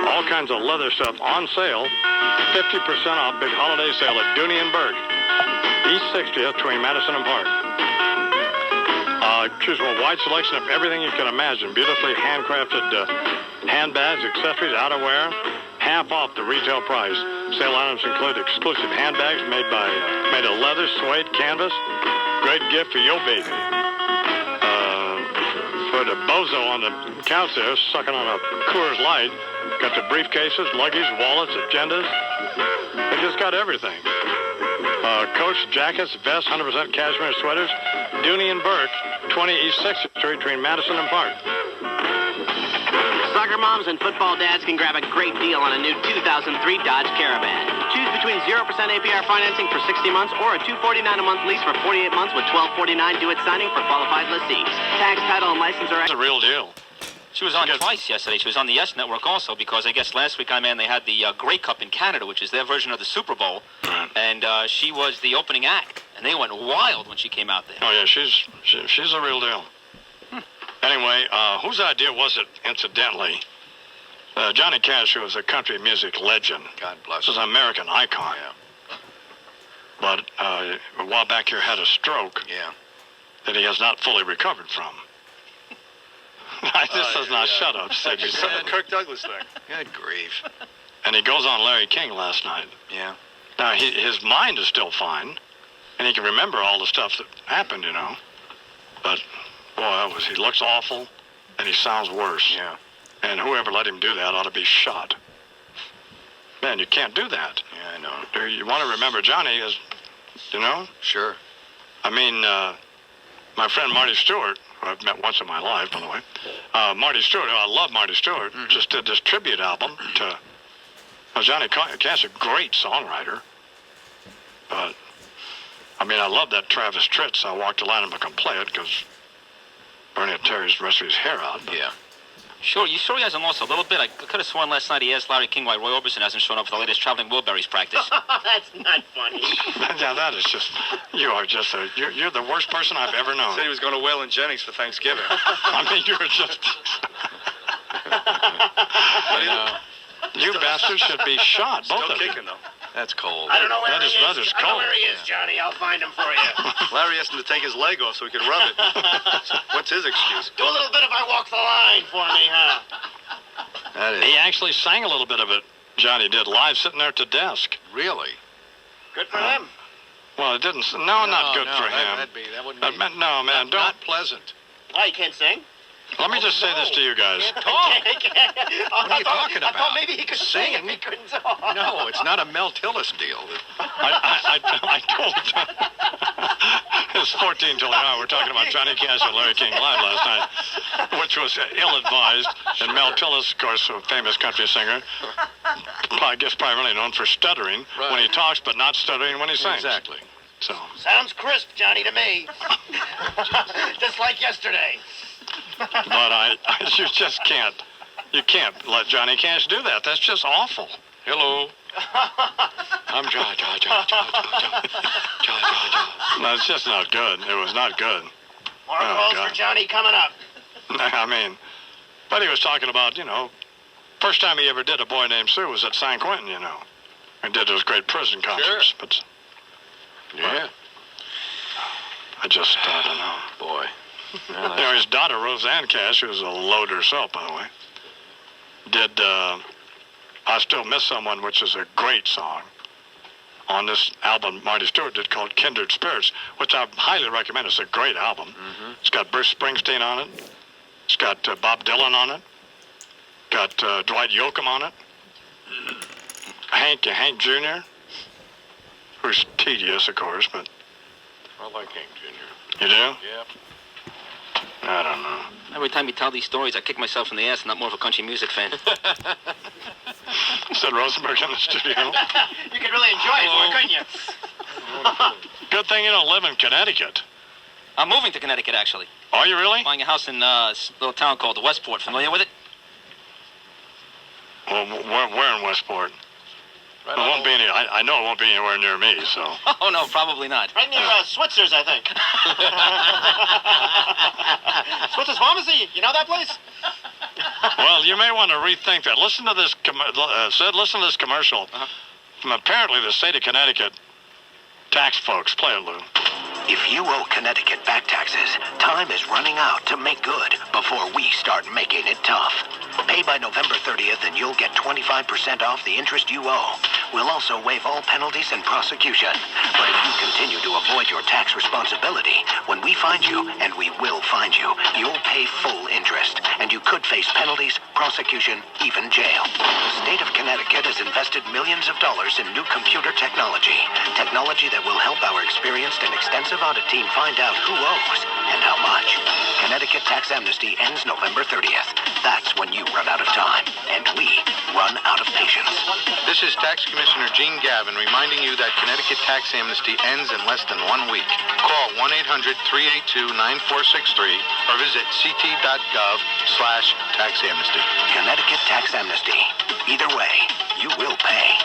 All kinds of leather stuff on sale. 50% off big holiday sale at Dooney & Burke. East 60th between Madison and Park. Choose from a wide selection of everything you can imagine. Beautifully handcrafted handbags, accessories, outerwear. Half off the retail price. Sale items include exclusive handbags made of leather, suede, canvas. Great gift for your baby. For the bozo on the couch there, sucking on a Coors Light. Got the briefcases, luggage, wallets, agendas. They just got everything. Coats, jackets, vests, 100% cashmere sweaters. Dooney & Burke, 20 East 6th Street between Madison and Park. Soccer moms and football dads can grab a great deal on a new 2003 Dodge Caravan. Choose between 0% APR financing for 60 months or a $249 a month lease for 48 months with $1249 due at signing for qualified lessees. Tax, title, and license are... It's a real deal. She was on twice yesterday. She was on the Yes Network also because I guess last week, they had the Grey Cup in Canada, which is their version of the Super Bowl. And she was the opening act. And they went wild when she came out there. Oh, yeah, she's a real deal. Anyway, whose idea was it, incidentally? Johnny Cash, who was a country music legend. God bless him. Was an American icon. Yeah. But a while back here had a stroke. Yeah. That he has not fully recovered from. This does not shut up, Like you said, the Kirk Douglas thing. Good grief. And he goes on Larry King last night. Yeah. Now, his mind is still fine, and he can remember all the stuff that happened, But, boy, he looks awful, and he sounds worse. Yeah. And whoever let him do that ought to be shot. Man, you can't do that. Yeah, I know. You want to remember Johnny as, Sure. I mean, my friend Marty Stewart, who I've met once in my life, by the way, Marty Stewart, who I love Marty Stewart, just did this tribute album to Johnny Cash, a great songwriter. But, I love that Travis Tritt. I walked the line and I can play it because Bernie will tear the rest of his hair out. But yeah. Sure, you sure he hasn't lost a little bit? I could have sworn last night he asked Larry King why Roy Orbison hasn't shown up for the latest Traveling Wilburys practice. That's not funny. Yeah, that is just, you're the worst person I've ever known. Said he was going to Waylon Jennings for Thanksgiving. I mean, you're just... You bastards should be shot, both Still of you. kicking, though. That's cold. I don't know where That he is- is. that is I know cold. where he is, Johnny. I'll find him for you. Larry asked him to take his leg off so he could rub it. What's his excuse? Do a little bit of I Walk the Line for me, huh? That is He actually sang a little bit of it, Johnny did, live sitting there at the desk. really. Good for him. Well, it didn't... No, not good for him. That wouldn't be. No, man, don't... Not pleasant. Why, you can't sing? Let me just say this to you guys. What are you talking I about? thought maybe he could sing if he couldn't talk. No, it's not a Mel Tillis deal. I told it's 14 till an hour. We're talking about Johnny Cash and Larry King live last night, which was ill-advised. And Mel Tillis, of course, a famous country singer, I guess primarily known for stuttering when he talks, but not stuttering when he sings. Exactly. So Sounds crisp, Johnny, to me. Just like yesterday. but you just can't. You can't let Johnny Cash do that. That's just awful. Hello. I'm Ja. No, it's just not good. It was not good. More calls for Johnny coming up. I mean, but he was talking about, first time he ever did A Boy Named Sue was at San Quentin, and did those great prison concerts. Sure. But Yeah. I just, I don't know. Boy. His daughter, Roseanne Cash, who's a load herself, by the way, did I Still Miss Someone, which is a great song, on this album Marty Stewart did called Kindred Spirits, which I highly recommend. It's a great album. Mm-hmm. It's got Bruce Springsteen on it. It's got Bob Dylan on it. Got Dwight Yoakam on it. Hank Jr., who's tedious, of course, but... I like Hank Jr. You do? Yep. I don't know. Every time you tell these stories, I kick myself in the ass. I'm not more of a country music fan. Said Rosenberg in the studio. You could really enjoy it more, couldn't you? Good thing you don't live in Connecticut. I'm moving to Connecticut, actually. Are you really? Buying a house in a little town called Westport. Familiar with it? Well, where in Westport? Right It won't be any. I know it won't be anywhere near me. So. Oh no, probably not. Right near Switzer's, I think. Switzer's Pharmacy. You know that place? Well, you may want to rethink that. Listen to this. Sid, listen to this commercial from apparently the state of Connecticut tax folks. Play it, Lou. If you owe Connecticut back taxes, time is running out to make good before we start making it tough. Pay by November 30th and you'll get 25% off the interest you owe. We'll also waive all penalties and prosecution. But if you continue to avoid your tax responsibility, when we find you, and we will find you, you'll pay full interest. And you could face penalties, prosecution, even jail. The state of Connecticut has invested millions of dollars in new computer technology. Technology that will help our experienced and extensive audit team find out who owes and how much. Connecticut tax amnesty ends November 30th. That's when you run out of time, and we run out of patience. This is Tax Commissioner Gene Gavin reminding you that Connecticut tax amnesty ends in less than 1 week. Call 1-800-382-9463 or visit ct.gov/taxamnesty. Connecticut tax amnesty. Either way, you will pay.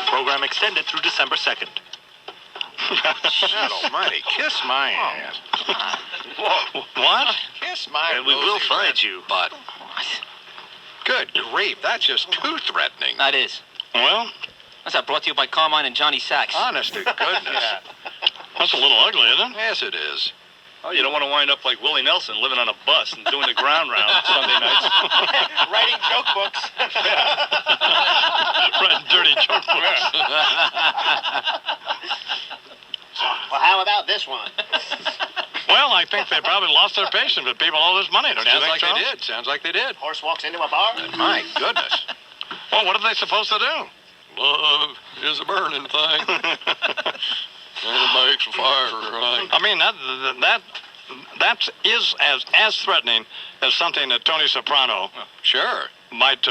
Program extended through December 2nd. God almighty, kiss my ass. Whoa. What? Kiss my And we will rosy find red you. butt. Good grief, that's just too threatening. That is. Well, That's that brought to you by Carmine and Johnny Sachs. Honest to goodness. that's a little ugly, isn't it? Yes, it is. Oh, you don't want to wind up like Willie Nelson living on a bus and doing the ground round Sunday nights. Writing joke books. Writing dirty joke books. Well, how about this one? Well, I think they probably lost their patience with people all this money, don't you Sounds think, like Charles? they did. Sounds like they did. Horse walks into a bar. My goodness. Well, what are they supposed to do? Love is a burning thing. And it makes a fire right. I mean, that is as threatening as something that Tony Soprano Sure. might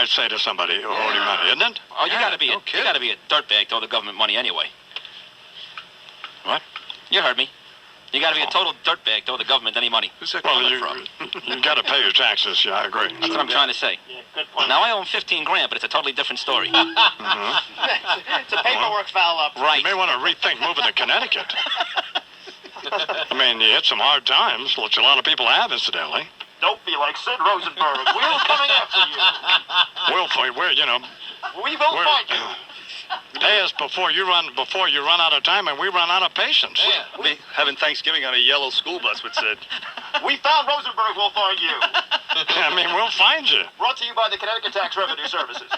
say to somebody who owed him money, isn't it? Oh, you gotta be no a kidding. you gotta be a dirtbag to owe the government money anyway. What? You heard me. You got to be a total dirtbag to owe the government any money. Who's that Well, coming you from? got to pay your taxes. Yeah, I agree. That's what I'm trying to say. Yeah, good point. Now, I owe him 15 grand, but it's a totally different story. It's a paperwork foul up. Right. You may want to rethink moving to Connecticut. I mean, you hit some hard times, which a lot of people have, incidentally. Don't be like Sid Rosenberg. We're coming after you. We will find you. Pay us before you run out of time, and we run out of patience. We'll be having Thanksgiving on a yellow school bus with Sid. We found Rosenberg. We'll find you. I mean, we'll find you. Brought to you by the Connecticut Tax Revenue Services.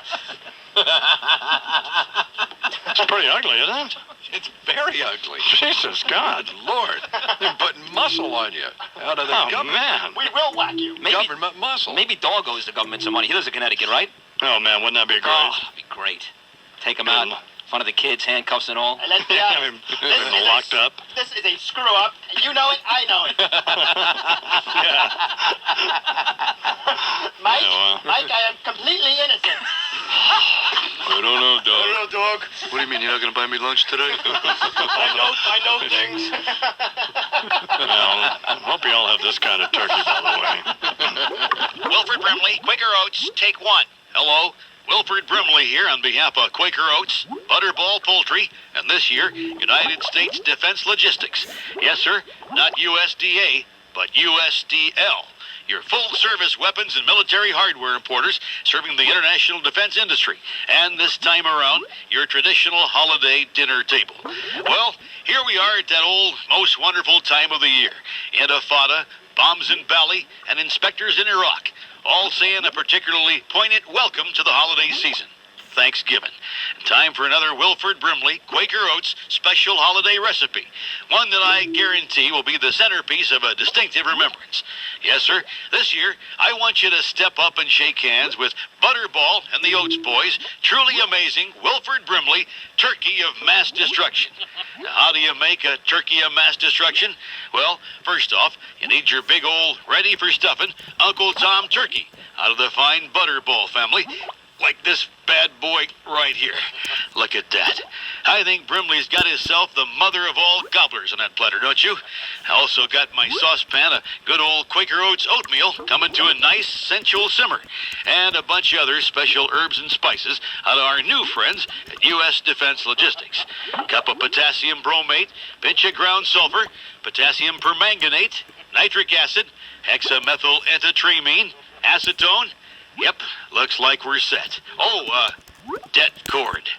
It's pretty ugly, isn't it? It's very ugly. Jesus, God. Lord, they're putting muscle on you out of the government. Man. We will whack you. Government muscle. Maybe Dog owes the government some money. He lives in Connecticut, right? Oh, man, wouldn't that be great? Oh, that'd be great. Take him out in front of the kids, handcuffs and all. And let's be honest. Locked up. This is a screw up. You know it. I know it. Mike, Mike, I am completely innocent. I don't know, Dog. What do you mean, you're not going to buy me lunch today? I know things. Well, I hope you all have this kind of turkey, by the way. Wilfred Brimley, Quaker Oats, take one. Hello, Wilfred Brimley here on behalf of Quaker Oats, Butterball Poultry, and this year, United States Defense Logistics. Yes, sir, not USDA, but USDL. Your full-service weapons and military hardware importers serving the international defense industry. And this time around, your traditional holiday dinner table. Well, here we are at that old, most wonderful time of the year. Intifada, bombs in Bali, and inspectors in Iraq. All saying a particularly poignant welcome to the holiday season. Thanksgiving. Time for another Wilfred Brimley Quaker Oats special holiday recipe. One that I guarantee will be the centerpiece of a distinctive remembrance. Yes, sir. This year, I want you to step up and shake hands with Butterball and the Oats Boys' truly amazing Wilfred Brimley Turkey of Mass Destruction. Now, how do you make a turkey of mass destruction? Well, first off, you need your big old ready for stuffing Uncle Tom turkey out of the fine Butterball family. Like this bad boy right here. Look at that. I think Brimley's got himself the mother of all gobblers on that platter, don't you? I also got my saucepan of good old Quaker Oats oatmeal coming to a nice sensual simmer. And a bunch of other special herbs and spices out of our new friends at U.S. Defense Logistics. Cup of potassium bromate, pinch of ground sulfur, potassium permanganate, nitric acid, hexamethyl ethitramine, acetone. Yep, looks like we're set. Det cord.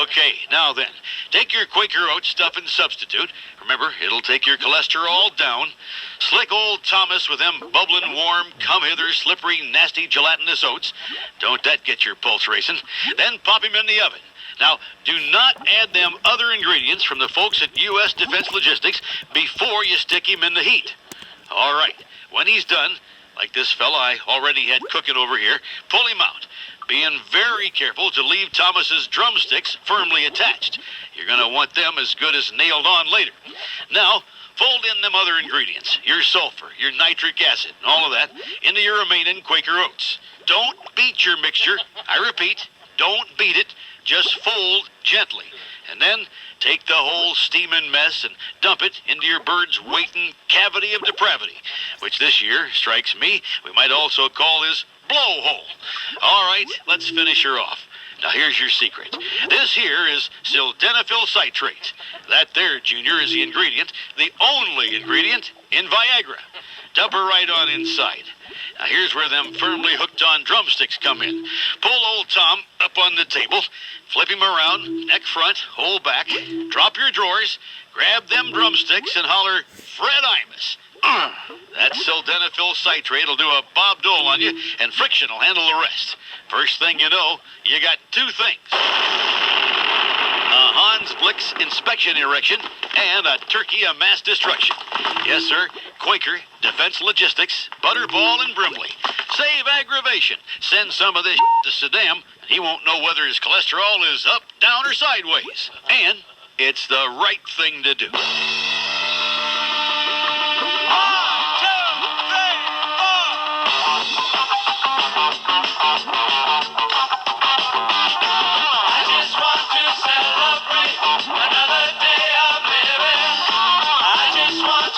Okay, now then, take your Quaker Oats stuffing substitute. Remember, it'll take your cholesterol down. Slick old Thomas with them bubbling warm, come-hither, slippery, nasty, gelatinous oats. Don't that get your pulse racing? Then pop him in the oven. Now, do not add them other ingredients from the folks at U.S. Defense Logistics before you stick him in the heat. All right, when he's done, like this fella I already had cooking over here, pull him out, being very careful to leave Thomas's drumsticks firmly attached. You're going to want them as good as nailed on later. Now, fold in them other ingredients, your sulfur, your nitric acid, and all of that, into your remaining Quaker Oats. Don't beat your mixture. I repeat, don't beat it. Just fold gently. And then take the whole steaming mess and dump it into your bird's waiting cavity of depravity, which this year, strikes me, we might also call his blowhole. All right, let's finish her off. Now, here's your secret. This here is sildenafil citrate. That there, Junior, is the ingredient, the only ingredient in Viagra. Dump her right on inside. Now, here's where them firmly hooked-on drumsticks come in. Pull old Tom up on the table, flip him around, neck front, whole back, drop your drawers, grab them drumsticks, and holler, Fred Imus. That sildenafil citrate will do a Bob Dole on you, and friction will handle the rest. First thing you know, you got two things. A Hans Blix inspection erection and a turkey of mass destruction. Yes, sir. Quaker, Defense Logistics, Butterball, and Brimley. Save aggravation. Send some of this to Saddam, and he won't know whether his cholesterol is up, down, or sideways. And it's the right thing to do. I just want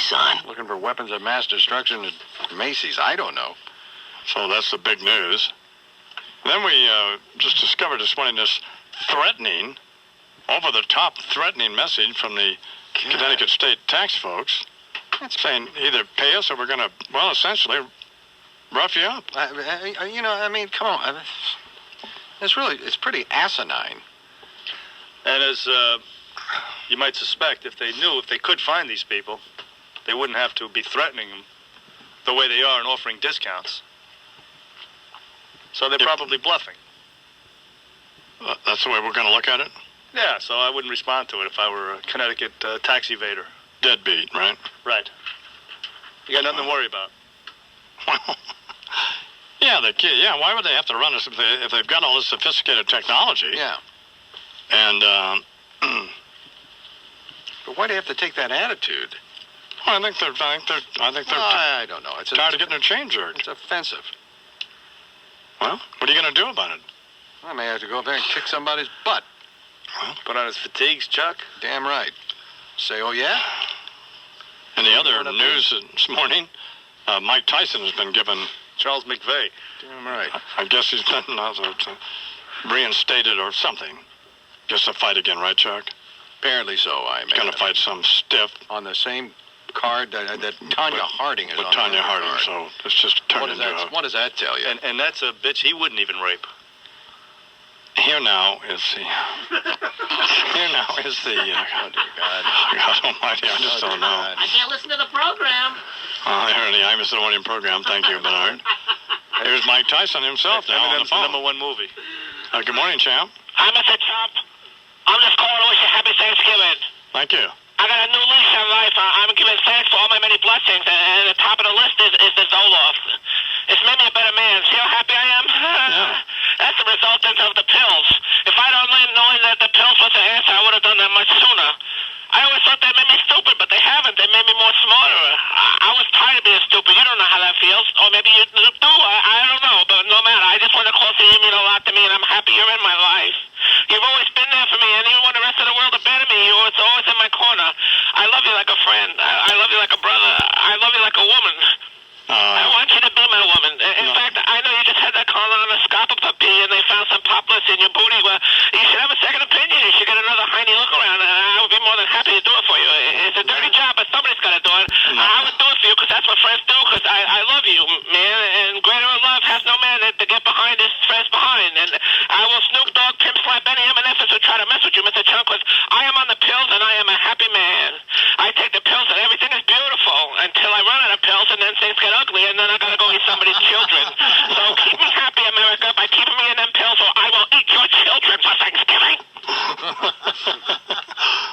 son. Looking for weapons of mass destruction at Macy's. I don't know. So that's the big news. Then we just discovered this morning this threatening, over-the-top threatening message from the Connecticut state tax folks. That's saying either pay us or we're going to, well, essentially rough you up. Come on. It's pretty asinine. And as you might suspect, if they could find these people, they wouldn't have to be threatening them the way they are and offering discounts. So they're probably bluffing. That's the way we're going to look at it? Yeah, so I wouldn't respond to it if I were a Connecticut tax evader. Deadbeat, right? Right. You got nothing to worry about. Yeah, why would they have to run us if they've got all this sophisticated technology? Yeah. And, but why do they have to take that attitude? Well, I think they're I don't know. It's tired of getting their chain jerked. It's offensive. Well, what are you going to do about it? I may have to go up there and kick somebody's butt. Well, put on his fatigues, Chuck. Damn right. Say, oh, yeah? In the other news this morning, Mike Tyson has been given... Charles McVeigh. Damn right. I guess he's been reinstated or something. Guess to fight again, right, Chuck? Apparently so. He's going to fight some stiff. On the same card that Tanya Harding is on. With Tanya Harding, so it's just turned into what does that tell you? And that's a bitch he wouldn't even rape. Here now is the... oh, dear God. God almighty, I just don't know. I can't listen to the program. Here in the Imus in the Morning program. Thank you, Bernard. Here's Mike Tyson himself now on the phone. #1 movie. Good morning, champ. Hi, Mr. Trump. I'm just calling to wish you happy Thanksgiving. Thank you. I got a new lease on life. I'm giving thanks for all my many blessings, and the top of the list is the Zoloft. It's made me a better man. See how happy I am? Yeah. That's the resultant of the pills. If I'd only known that the pills was the answer, I would have done that much sooner. I always thought they made me stupid, but they haven't. They made me more smarter. I was tired of being stupid. You don't know how that feels. Or maybe you do. I don't know. But no matter. I just want to call you. You mean a lot to me, and I'm happy you're in my life. You've always been there for me, and even when the rest of the world abandoned me, you were always in my corner. I love you like a friend. I love you like a brother. I love you like a woman. I want you to be my woman. In fact, I know you just had that colonoscopy and they found some poplars in your booty. Well, you should have a second opinion. You should get another hiney look around. I would be more than happy to do it for you. It's a dirty job, but somebody's got to do it. I would do it for you because that's what friends do, because I love you, man. And greater love has no man to get behind his friends behind. And I will Snoop, Doog, Pimp, Slap, any M&Fs who try to mess with you, Mr. Chunk, because I am on the pills and I am a happy man. I take the pills and everything is beautiful until I run out of pills and then things get ugly and then I gotta go eat somebody's children. So keep me happy, America, by keeping me in them pills or I will eat your children for Thanksgiving.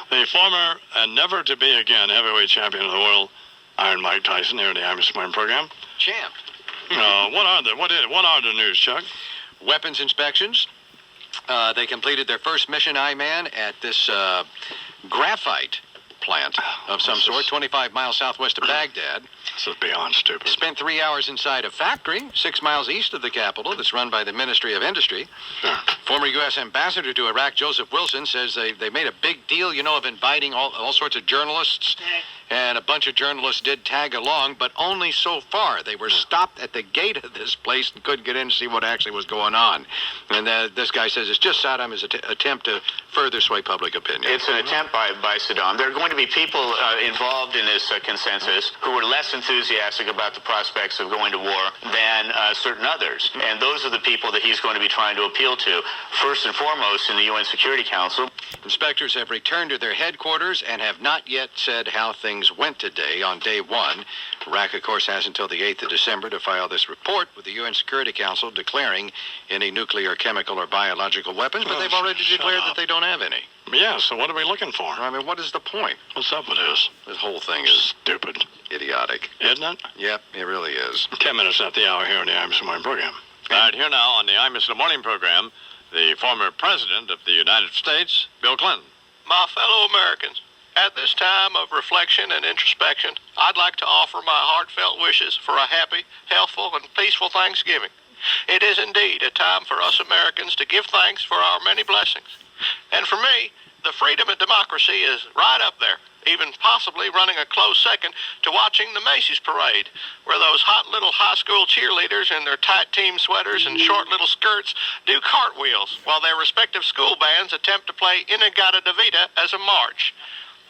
The former and never to be again heavyweight champion of the world, Iron Mike Tyson, here in the Imus Morning program. Champ. What are the news, Chuck? Weapons inspections. They completed their first mission, I-Man, at this graphite plant of some sort, 25 miles southwest of Baghdad. This is beyond stupid. Spent 3 hours inside a factory 6 miles east of the capital that's run by the Ministry of Industry. Sure. Former U.S. Ambassador to Iraq, Joseph Wilson, says they made a big deal, of inviting all sorts of journalists. And a bunch of journalists did tag along, but only so far. They were stopped at the gate of this place and couldn't get in to see what actually was going on. And this guy says it's just Saddam's attempt to further sway public opinion. It's an attempt by Saddam. There are going to be people involved in this consensus who are less enthusiastic about the prospects of going to war than certain others. And those are the people that he's going to be trying to appeal to, first and foremost in the UN Security Council. Inspectors have returned to their headquarters and have not yet said how things went today on day one. Iraq, of course, has until the 8th of December to file this report with the UN Security Council declaring any nuclear, chemical, or biological weapons, but they've already declared that they don't have any. Yeah, so what are we looking for? I mean, what is the point? What's up with this? This whole thing is stupid. Idiotic. Isn't it? Yep, it really is. 10 minutes at the hour here on the Imus in the Morning program. All right, here now on the Imus in the Morning program, the former president of the United States, Bill Clinton. My fellow Americans, at this time of reflection and introspection, I'd like to offer my heartfelt wishes for a happy, healthful, and peaceful Thanksgiving. It is indeed a time for us Americans to give thanks for our many blessings. And for me, the freedom and democracy is right up there, even possibly running a close second to watching the Macy's parade, where those hot little high school cheerleaders in their tight team sweaters and short little skirts do cartwheels while their respective school bands attempt to play In-A-Gadda-Da-Vida as a march.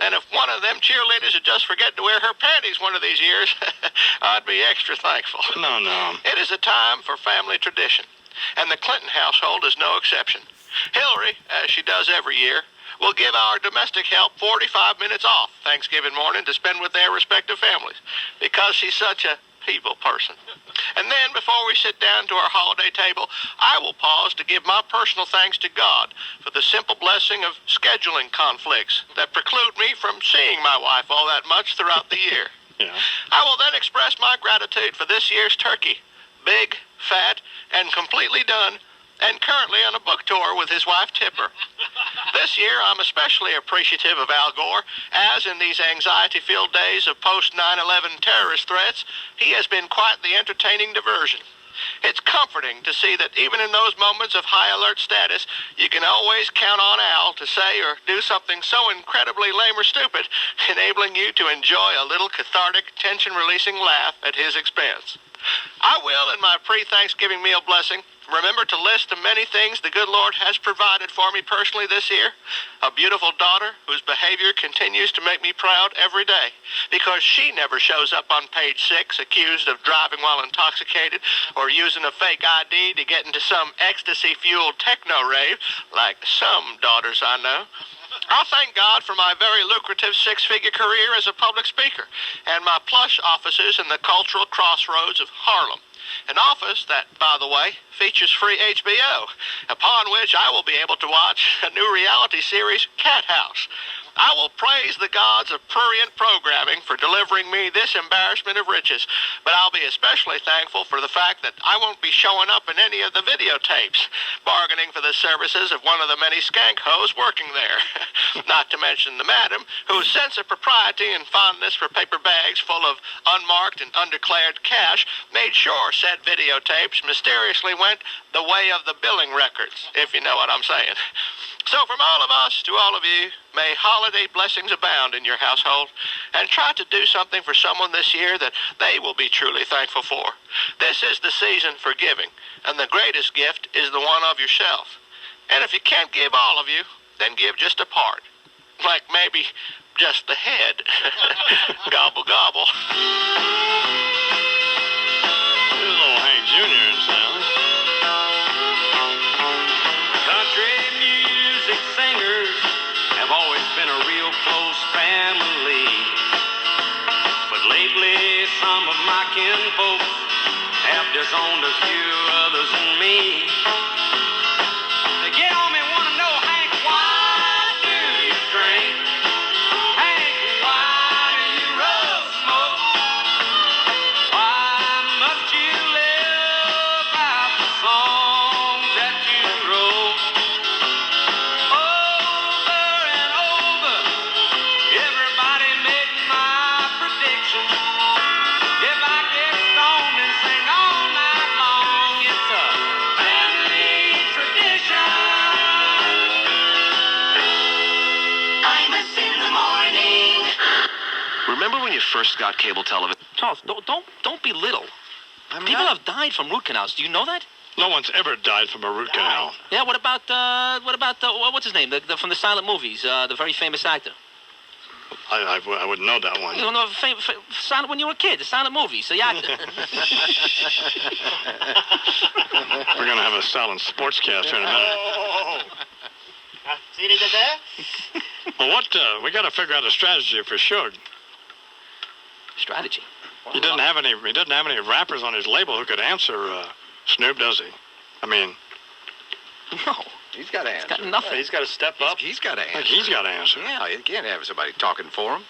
And if one of them cheerleaders would just forget to wear her panties one of these years, I'd be extra thankful. No. It is a time for family tradition, and the Clinton household is no exception. Hillary, as she does every year, will give our domestic help 45 minutes off Thanksgiving morning to spend with their respective families, because she's such a people person. And then, before we sit down to our holiday table, I will pause to give my personal thanks to God for the simple blessing of scheduling conflicts that preclude me from seeing my wife all that much throughout the year. Yeah. I will then express my gratitude for this year's turkey, big, fat, and completely done, and currently on a book tour with his wife Tipper. This year, I'm especially appreciative of Al Gore, as in these anxiety-filled days of post-9/11 terrorist threats, he has been quite the entertaining diversion. It's comforting to see that even in those moments of high alert status, you can always count on Al to say or do something so incredibly lame or stupid, enabling you to enjoy a little cathartic, tension-releasing laugh at his expense. I will, in my pre-Thanksgiving meal blessing, remember to list the many things the good Lord has provided for me personally this year. A beautiful daughter whose behavior continues to make me proud every day, because she never shows up on page 6 accused of driving while intoxicated or using a fake ID to get into some ecstasy-fueled techno rave like some daughters I know. I thank God for my very lucrative 6-figure career as a public speaker and my plush offices in the cultural crossroads of Harlem. An office that, by the way, features free HBO, upon which I will be able to watch a new reality series, Cat House. I will praise the gods of prurient programming for delivering me this embarrassment of riches, but I'll be especially thankful for the fact that I won't be showing up in any of the videotapes, bargaining for the services of one of the many skank hoes working there. Not to mention the madam, whose sense of propriety and fondness for paper bags full of unmarked and undeclared cash made sure said videotapes mysteriously went the way of the billing records, if you know what I'm saying. So from all of us to all of you, may holiday blessings abound in your household, and try to do something for someone this year that they will be truly thankful for. This is the season for giving, and the greatest gift is the one of yourself. And if you can't give all of you, then give just a part. Like maybe just the head. Gobble, gobble. There's little Hank Jr. in town. Country music singers have always been a real close family. But lately, some of my kinfolks have disowned a few others than me. They get on me, want to know, Hank, why do you drink? Hank, why do you rub smoke? Why must you live out the songs that you wrote? Over and over, everybody made my prediction. If I get stoned and sing all night long, it's a family tradition. Imus in the morning. Remember when you first got cable television? Charles, don't belittle. People have died from root canals. Do you know that? No one's ever died from a root canal. Yeah. What about what's his name? From the silent movies, the very famous actor. I wouldn't know that one. You don't know silent when you were a kid, the silent movies, the actor. We're gonna have a silent sportscaster in a minute. See what he did there? Well, we got to figure out a strategy for Suge. Strategy? He doesn't have any rappers on his label who could answer Snoop, does he? I mean, no. He's got to answer. He's got nothing. He's got to step up. He's got to answer. He's got to answer. Yeah, he can't have somebody talking for him.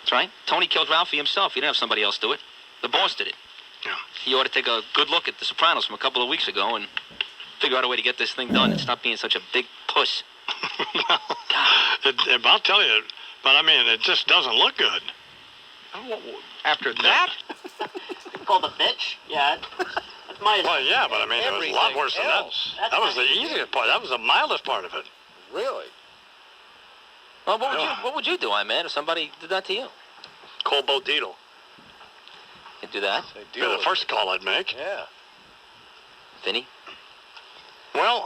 That's right. Tony killed Ralphie himself. He didn't have somebody else do it. The boss did it. Yeah. He ought to take a good look at The Sopranos from a couple of weeks ago and figure out a way to get this thing done and stop being such a big puss. I'll tell you, but I mean, it just doesn't look good. After that? Called a bitch? Yeah. That's my... Well, yeah, but I mean, it was a lot worse than that. That was the easiest part. That was the mildest part of it. Really? Well, what would you do, man, if somebody did that to you? Call Bo Dietl. You'd do that? Be the first call I'd make. Yeah. Vinny? Well,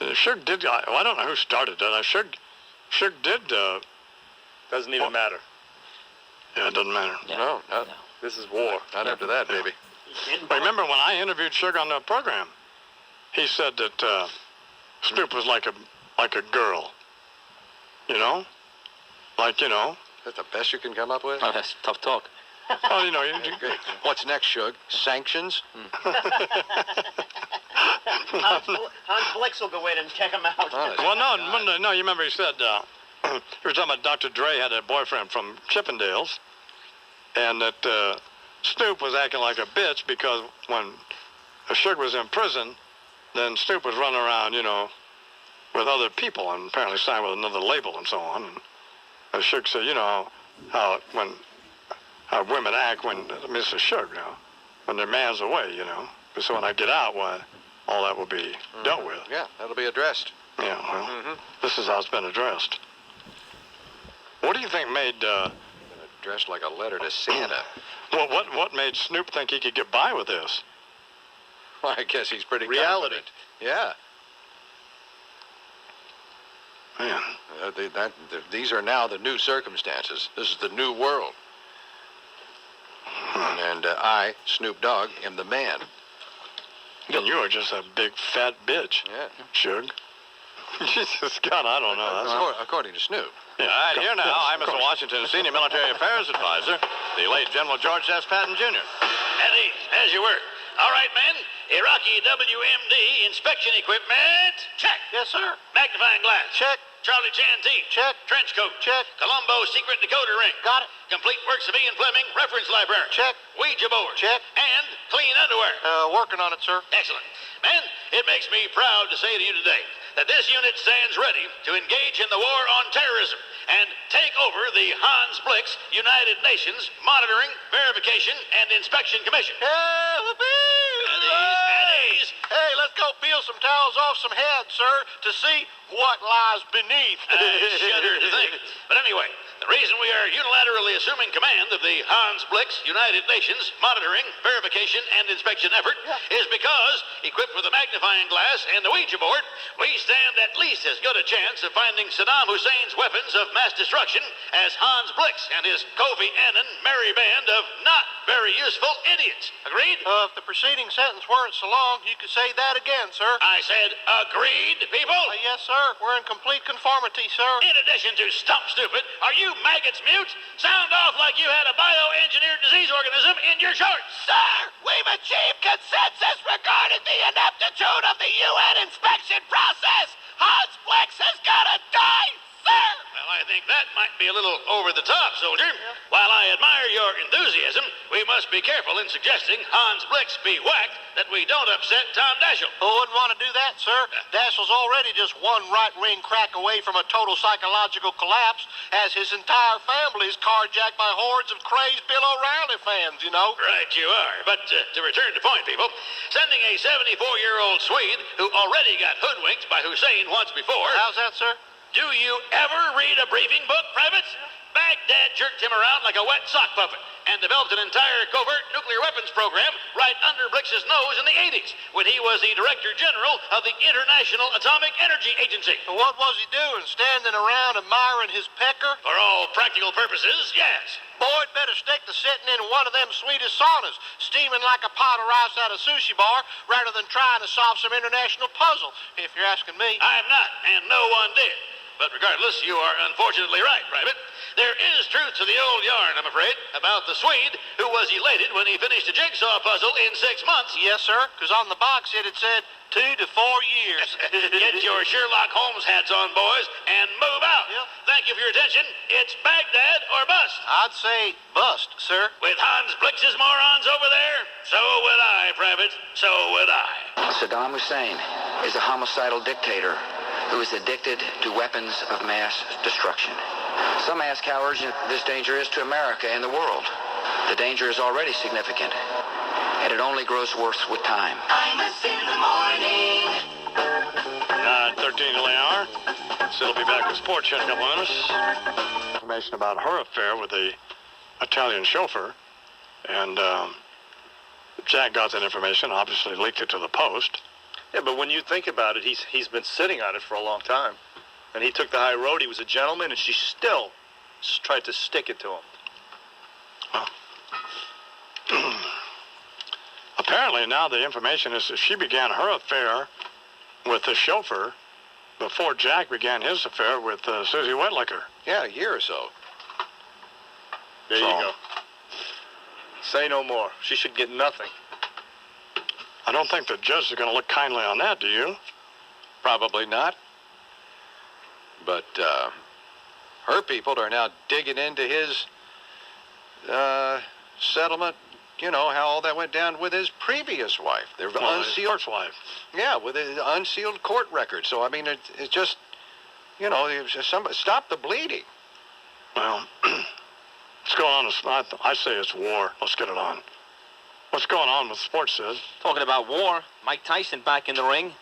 Suge did. I don't know who started that. Suge did. Doesn't even matter. Yeah, it doesn't matter. No. This is war. Not after that, baby. But remember when I interviewed Suge on the program, he said that Snoop was like a girl. You know? That's the best you can come up with? Oh, that's tough talk. Well, What's next, Suge? Sanctions? Hans Blix will go in and check him out. Well, no, you remember he said, he was talking about Dr. Dre had a boyfriend from Chippendales, and that Snoop was acting like a bitch because when Suge was in prison, then Snoop was running around, with other people and apparently signed with another label and so on. And Suge said, how women act when Mr. Suge, when their man's away, So when I get out, why, all that will be dealt with. Yeah, that'll be addressed. Yeah, well, this is how it's been addressed. What do you think made... addressed like a letter to Santa. Well, what made Snoop think he could get by with this? Well, I guess he's pretty Reality. confident. Yeah. Man. These are now the new circumstances. This is the new world. And I, Snoop Dogg, am the man. And you are just a big fat bitch. Yeah. Suge. Jesus God, I don't know. According to Snoop. Yeah, all right, here now, Imus of Washington, Senior Military Affairs Advisor, the late General George S. Patton, Jr. At ease, as you were. All right, men. Iraqi WMD inspection equipment. Check. Yes, sir. Magnifying glass. Check. Charlie Chantee. Check. Trench coat. Check. Columbo secret decoder ring. Got it. Complete works of Ian Fleming reference library. Check. Ouija board. Check. And clean underwear. Working on it, sir. Excellent. Men, it makes me proud to say to you today that this unit stands ready to engage in the war on terrorism and take over the Hans Blix United Nations Monitoring, Verification, and Inspection Commission. At ease. Hey, let's go peel some towels off some heads, sir, to see what lies beneath. I shudder to think. But anyway, the reason we are unilaterally assuming command of the Hans Blix United Nations Monitoring, Verification, and Inspection effort is because, equipped with a magnifying glass and the Ouija board, we stand at least as good a chance of finding Saddam Hussein's weapons of mass destruction as Hans Blix and his Kofi Annan merry band of not very useful idiots. Agreed? If the preceding sentence weren't so long, you could say that again, sir. I said agreed, people? Yes, sir. We're in complete conformity, sir. In addition to stump stupid, are you maggots mute? Sound off like you had a bioengineered disease organism in your shorts. Sir, we've achieved consensus regarding the ineptitude of the UN inspection process. Hans Blix has gotta die, sir. Well, I think that might be a little over the top, soldier. While I admire your enthusiasm, we must be careful in suggesting Hans Blix be whacked that we don't upset Tom Daschle. Who wouldn't want to do that, sir? Daschle's already just one right wing crack away from a total psychological collapse, as his entire family is carjacked by hordes of crazed Bill O'Reilly fans, Right, you are. But to return to point, people, sending a 74-year-old Swede who already got hoodwinked by Hussein once before... How's that, sir? Do you ever read a briefing book, privates? Baghdad jerked him around like a wet sock puppet and developed an entire covert nuclear weapons program right under Blix's nose in the 80s when he was the Director General of the International Atomic Energy Agency. What was he doing, standing around admiring his pecker? For all practical purposes, yes. Boyd better stick to sitting in one of them Swedish saunas, steaming like a pot of rice out of sushi bar, rather than trying to solve some international puzzle, if you're asking me. I'm not, and no one did. But regardless, you are unfortunately right, Private. There is truth to the old yarn, I'm afraid, about the Swede who was elated when he finished a jigsaw puzzle in 6 months. Yes, sir, because on the box it had said 2 to 4 years. Get your Sherlock Holmes hats on, boys, and move out. Yep. Thank you for your attention. It's Baghdad or bust. I'd say bust, sir. With Hans Blix's morons over there, so would I, Private. So would I. Saddam Hussein is a homicidal dictator who is addicted to weapons of mass destruction. Some ask how urgent this danger is to America and the world. The danger is already significant, and it only grows worse with time. Imus in the morning. 9:13 till the hour. So we'll be back with sports here in a couple of minutes. Information about her affair with the Italian chauffeur. And Jack got that information, obviously leaked it to the Post. Yeah, but when you think about it, he's been sitting on it for a long time. And he took the high road. He was a gentleman, and she still tried to stick it to him. Well, apparently now the information is that she began her affair with the chauffeur before Jack began his affair with Susie Whitlicker. Yeah, a year or so. There you go. Say no more. She should get nothing. I don't think the judge is going to look kindly on that, do you? Probably not. But her people are now digging into his settlement. You know, how all that went down with his previous wife. Their unsealed wife. Yeah, with his unsealed court record. So, I mean, it's just, you know, stop the bleeding. Well, what's going on? I say it's war. Let's get it on. What's going on with sports, Sid? Talking about war, Mike Tyson back in the ring.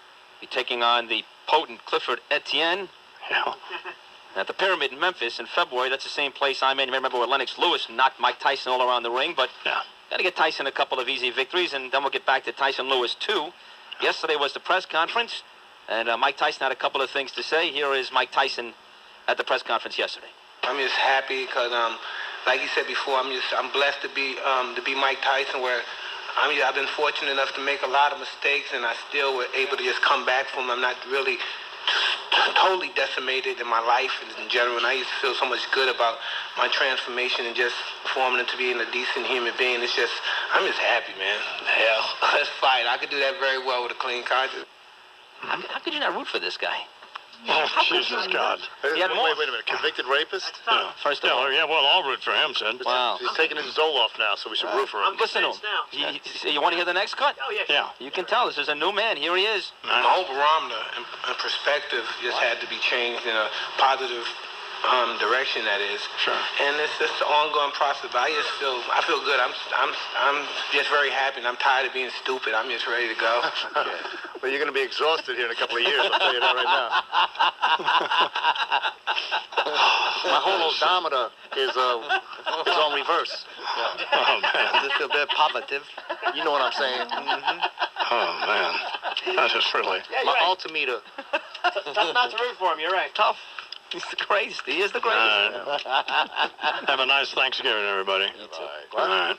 Be taking on the potent Clifford Etienne. Yeah. At the Pyramid in Memphis in February. That's the same place I'm in. You remember where Lennox Lewis knocked Mike Tyson all around the ring, but got to get Tyson a couple of easy victories, and then we'll get back to Tyson Lewis 2. Yesterday was the press conference, and Mike Tyson had a couple of things to say. Here is Mike Tyson at the press conference yesterday. I'm just happy because, like you said before, I'm blessed to be Mike Tyson. Where I've been fortunate enough to make a lot of mistakes, and I still were able to just come back from them. I'm not really totally decimated in my life in general, and I used to feel so much good about my transformation and just forming into being a decent human being. It's just, I'm just happy, man. Hell, let's fight. I could do that very well with a clean conscience. How could you not root for this guy? Oh, Jesus God. Wait a minute. Convicted rapist? Yeah. First of all. Yeah, well, I'll root for him, Sid. Wow. He's taking his Zoloft now, so we should root for him. Listen to him. You want to hear the next cut? Oh, yeah. You can tell. This is a new man. Here he is. My whole barometer and perspective just had to be changed in a positive direction, that is. Sure. And it's just an ongoing process. But I feel good. I'm just very happy, and I'm tired of being stupid. I'm just ready to go. Well, you're going to be exhausted here in a couple of years. I'll tell you that right now. My whole odometer is on reverse. Yeah. Oh, man. Does it feel very positive? You know what I'm saying? Mm-hmm. Oh, man. That is really... My altimeter. Tough not to root for him, you're right. Tough. He's the greatest. He is the greatest. Have a nice Thanksgiving, everybody. All right.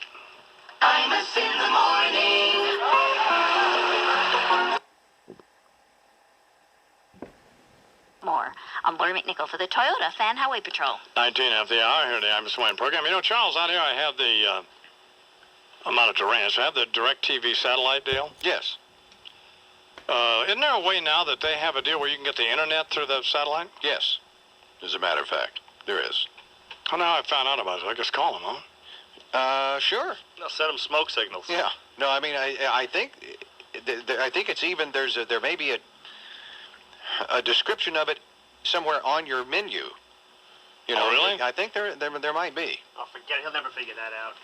Imus in the morning. More. I'm Lori McNichol for the Toyota Fan Highway Patrol. 19 after the hour here at the Imus Wayne program. You know, Charles, out here I have the... I'm out at the ranch. I have the DirecTV satellite deal. Yes. Isn't there a way now that they have a deal where you can get the internet through the satellite? Yes. As a matter of fact, there is. Oh, now I found out about it. I guess call them, huh? Sure. No, send them smoke signals. Yeah. No, I mean, I think it's even there may be a description of it somewhere on your menu. You know, really? I think there might be. Oh, forget it. He'll never figure that out.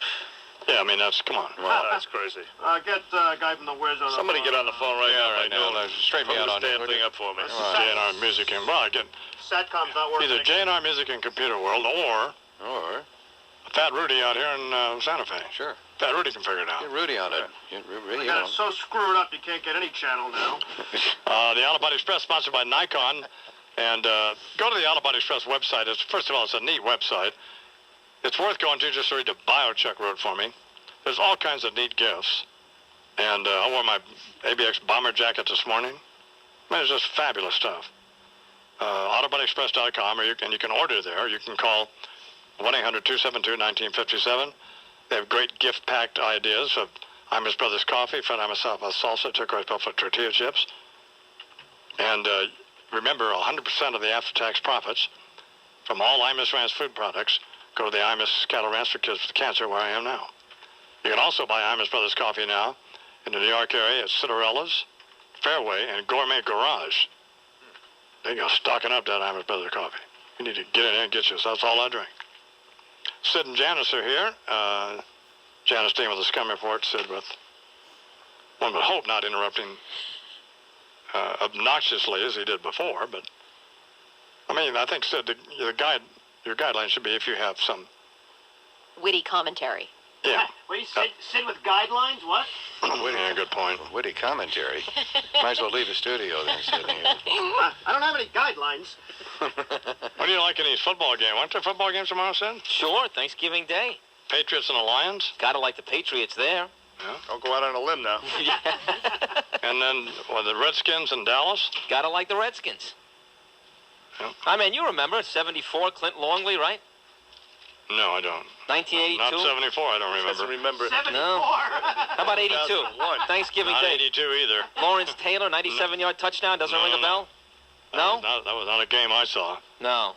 Yeah, I mean, come on. Wow, that's crazy. Get a guy from the Wiz on Somebody get on the phone right now. Straighten me out on this damn thing up for me. J&R Music and... Well, again, Satcom's not working. either J&R Music and Computer World or Fat Rudy out here in Santa Fe. Sure. Fat Rudy can figure it out. Get Rudy on it. We got it so screwed up you can't get any channel now. The Autobody Express, sponsored by Nikon. And go to the Autobody Express website. First of all, it's a neat website. It's worth going to just to read the bio Chuck wrote for me. There's all kinds of neat gifts. And I wore my ABX bomber jacket this morning. I mean, it's just fabulous stuff. AutobodyExpress.com, and you can order there. You can call 1-800-272-1957. They have great gift-packed ideas of Imus Brothers coffee, Fred Imus salsa, turquoise buffalo tortilla chips. And remember, 100% of the after-tax profits from all Imus Ranch food products go to the Imus Cattle Ranch for Kids with Cancer, where I am now. You can also buy Imus Brothers coffee now in the New York area at Cinderella's, Fairway, and Gourmet Garage. There you go, stocking up that Imus Brothers coffee. You need to get in there and get you, so that's all I drink. Sid and Janice are here. Janice Dean with the Scum Report. Sid with, one would hope, not interrupting obnoxiously as he did before. But I mean, I think Sid, your guideline should be if you have some witty commentary. Yeah. Wait, sit with guidelines? What? Yeah, good point. Witty commentary. Might as well leave the studio then, Sidney. I don't have any guidelines. What do you like in these football games? Aren't there football games tomorrow, Sid? Sure, Thanksgiving Day. Patriots and the Lions? Gotta like the Patriots there. Yeah. I'll go out on a limb now. And then, the Redskins in Dallas? Gotta like the Redskins. Yeah. I mean, you remember 74, Clint Longley, right? No, I don't. 1982? Not 74, I don't remember. Doesn't remember. 74. No. How about 82? 2001. Thanksgiving Not Day. 82 either. Lawrence Taylor, 97-yard touchdown. Doesn't ring a bell? No? That was not a game I saw. No.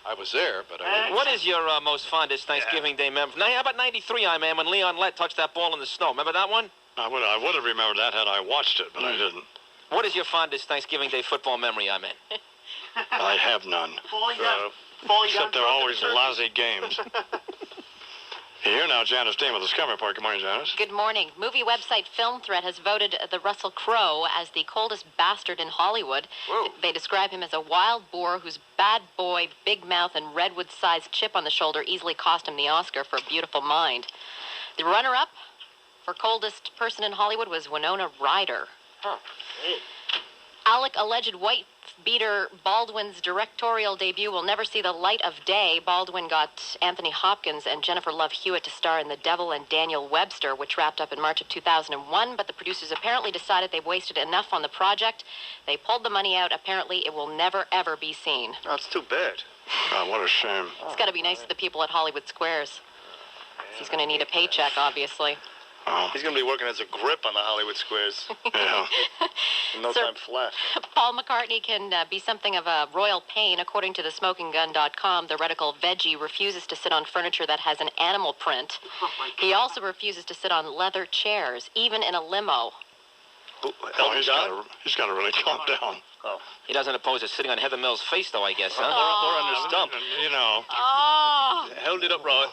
I was there, but I didn't. What is your most fondest Thanksgiving Day memory? Now, how about 93, man, when Leon Lett touched that ball in the snow? Remember that one? I would have remembered that had I watched it, but I didn't. What is your fondest Thanksgiving Day football memory, man? I have none. Falling down Except they're always lousy games. Here now, Janice Dean with the Discovery Report. Good morning, Janice. Good morning. Movie website Film Threat has voted the Russell Crowe as the coldest bastard in Hollywood. Whoa. They describe him as a wild boar whose bad boy, big mouth, and redwood-sized chip on the shoulder easily cost him the Oscar for A Beautiful Mind. The runner-up for coldest person in Hollywood was Winona Ryder. Huh. Alec, alleged wife beater Baldwin's directorial debut will never see the light of day. Baldwin got Anthony Hopkins and Jennifer Love Hewitt to star in The Devil and Daniel Webster, which wrapped up in March of 2001, but the producers apparently decided they've wasted enough on the project. They pulled the money out. Apparently, it will never, ever be seen. Oh, it's too bad. God, what a shame. It's got to be nice to the people at Hollywood Squares. He's going to need a paycheck, obviously. Oh. He's going to be working as a grip on the Hollywood Squares. Yeah. No Sir, time flat. Paul McCartney can be something of a royal pain. According to thesmokinggun.com, the radical veggie refuses to sit on furniture that has an animal print. He also refuses to sit on leather chairs, even in a limo. He's got to really calm down. Oh. He doesn't oppose us sitting on Heather Mills' face, though, I guess, huh? Or on his stump. You know. Oh, Held it up right.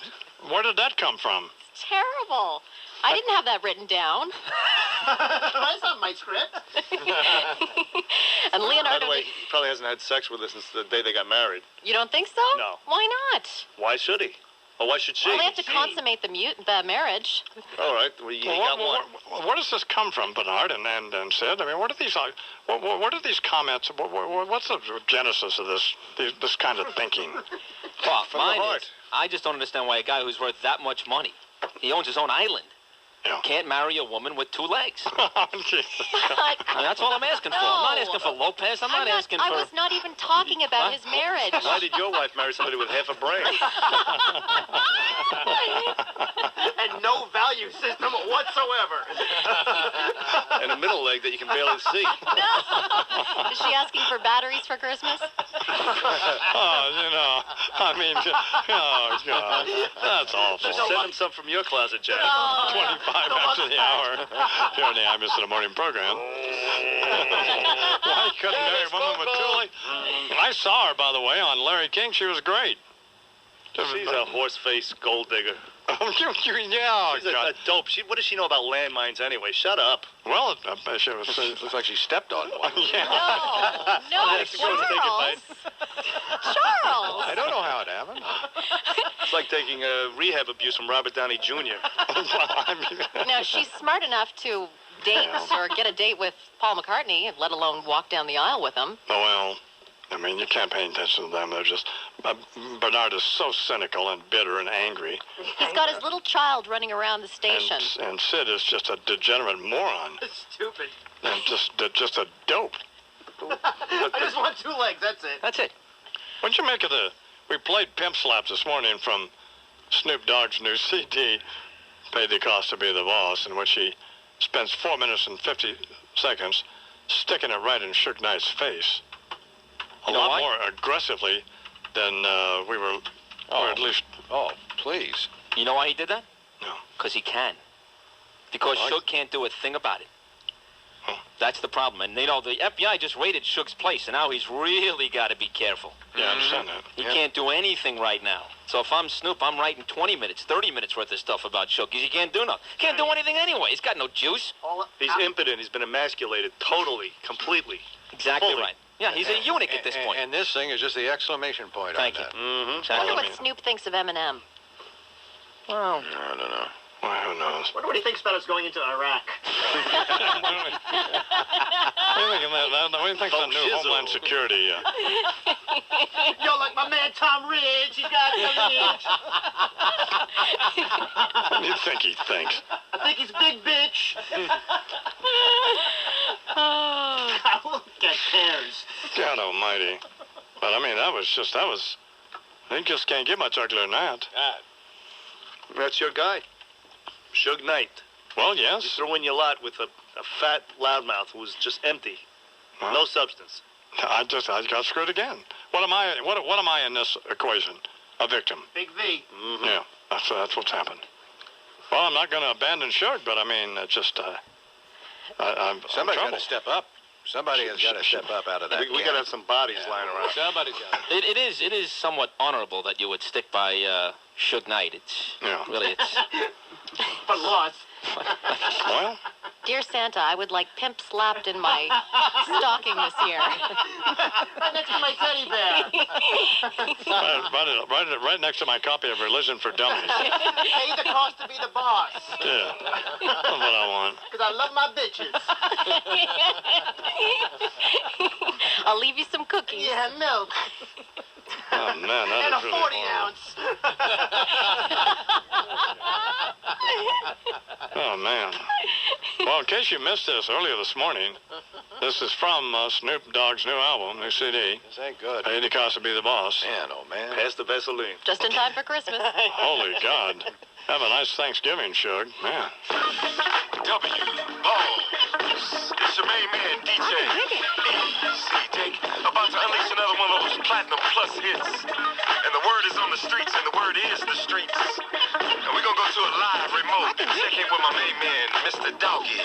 Where did that come from? terrible. I didn't have that written down. That's not my script. And Leonardo... By the way, he probably hasn't had sex with her since the day they got married. You don't think so? No. Why not? Why should he? Or why should she? Well, they have to consummate the marriage. All right, well, you got one. Where does this come from, Bernard and Sid? I mean, what are these? What are these comments? What's the genesis of this kind of thinking? Well, From the mine heart. is, I just don't understand why a guy who's worth that much money, he owns his own island, can't marry a woman with two legs. I mean, that's all I'm asking for. I'm not asking for Lopez. I'm not asking for... I was not even talking about his marriage. Why did your wife marry somebody with half a brain? And no value system whatsoever. And a middle leg that you can barely see. Is she asking for batteries for Christmas? I mean, oh, God. That's awful. Just send him some from your closet, Jack. 25 after the hour. Here in the Imus in the morning program. Why couldn't marry a woman with two legs? I saw her, by the way, on Larry King. She was great. She's a horse-faced gold digger. Yeah, She's a dope. What does she know about landmines anyway? Shut up. Well, she was. Looks like she stepped on one. Yeah. No, Charles. Charles. I don't know how it happened. It's like taking rehab abuse from Robert Downey Jr. Now, she's smart enough to date or get a date with Paul McCartney, let alone walk down the aisle with him. Oh, well, I mean, you can't pay attention to them. They're just... Bernard is so cynical and bitter and angry. He's got his little child running around the station. And Sid is just a degenerate moron. Stupid. And just a dope. I just want two legs, that's it. That's it. What'd you make of we played Pimp Slaps this morning from Snoop Dogg's new CD, Paid the Cost to Be the Boss, in which he spends 4 minutes and 50 seconds sticking it right in Suge Knight's face. A lot more aggressively than we were, or at least... Oh, please. You know why he did that? No. Because he can. Because Suge can't do a thing about it. That's the problem. And, the FBI just raided Suge's place, and now he's really got to be careful. Yeah, I understand that. He can't do anything right now. So if I'm Snoop, I'm writing 20 minutes, 30 minutes worth of stuff about Suge, because he can't do nothing. Can't do anything anyway. He's got no juice. He's impotent. He's been emasculated totally, completely. Exactly Fully. right. Yeah, he's a eunuch at this point. And this thing is just the exclamation point Thank on you. that. I wonder what Snoop thinks of Eminem. Well, I don't know. Well, who knows? Wonder what he thinks about us going into Iraq. What do you think about new Homeland Security? Yo, like my man Tom Ridge, he's got the Ridge. What do you think he thinks? I think he's big bitch. Get cares. God almighty. But, I mean, they just can't get much uglier than that. That's your guy, Suge Knight. Well, yes. You threw in your lot with a fat loudmouth who was just empty. No substance. I got screwed again. What am I in this equation? A victim. Big V. Yeah, that's what's happened. Well, I'm not going to abandon Suge, but I mean, it's just, I'm Somebody's got to troubled. step up. Somebody has got to step up out of that. We got to have some bodies lying around. Somebody's got to. It is somewhat honorable that you would stick by Suge Knight. It's really, it's... But lost. Well, Dear Santa, I would like Pimp slapped in my stocking this year. Right next to my teddy bear. right next to my copy of Religion for Dummies. Pay the cost to be the boss. Yeah, that's what I want. Because I love my bitches. I'll leave you some cookies. Yeah, milk. Oh, man, that And a is really 40 ounce. Oh, man. Well, in case you missed this earlier this morning, this is from Snoop Dogg's new album, new CD. This ain't good. Pay the cost to be the boss. Man, oh, man. Pass the Vaseline. Just in time for Christmas. Holy God. Have a nice Thanksgiving, Suge. Man. It's your main man, DJ. Take about to unleash another one of those platinum plus hits. And the word is on the streets, and the word is the streets. And we're gonna go to a live remote and check in with my main man, Mr. Doggy.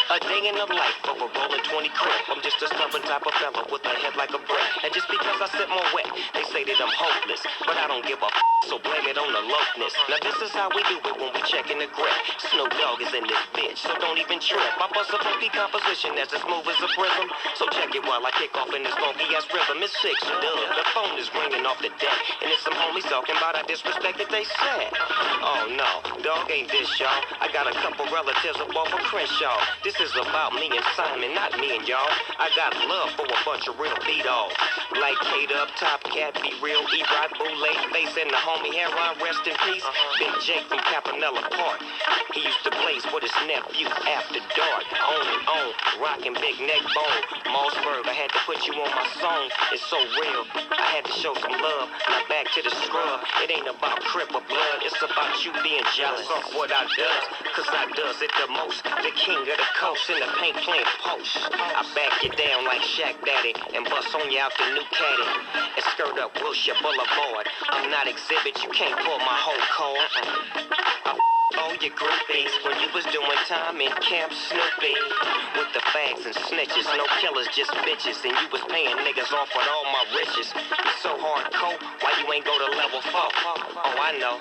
A day in the life of a rolling 20 crib. I'm just a stubborn type of fella with a head like a brick. And just because I sit more wet, they say that I'm hopeless. But I don't give a so blame it on the lowness. Now this is how we do it when we check in the grip. Snoop Dogg is in this bitch, so don't even trip. I bust a funky composition that's as smooth as a prism. So check it while I kick off in this funky ass rhythm. It's 6 dub. The phone is ringing off the deck, and it's some homies talking about I disrespect that they said. Oh no, dog ain't this, y'all. I got a couple relatives up off of Crenshaw. This is about me and Simon, not me and y'all. I got love for a bunch of real beat-offs. Like Kate up, Top Cat, Be Real, E-Rock, Boulay, Face, and the homie Heron, rest in peace. Big Jake from Campanella Park. He used to blaze with his nephew after dark. On, rockin' big neck bone. Mossberg, I had to put you on my song. It's so real, I had to show some love. Now back to the scrub. It ain't about crip or blood. It's about you being jealous of what I does. Cause I does it the most. The king of the coast in the paint playing post. I back you down like Shaq Daddy and bust on you out the new caddy. And skirt up Wilshire Boulevard. I'm not exhibit, you can't pull my whole cord. Oh, you groupies, when you was doing time in Camp Snoopy. With the fags and snitches, no killers, just bitches. And you was paying niggas off with all my riches. You so hardcore, why you ain't go to level 4? Oh, I know,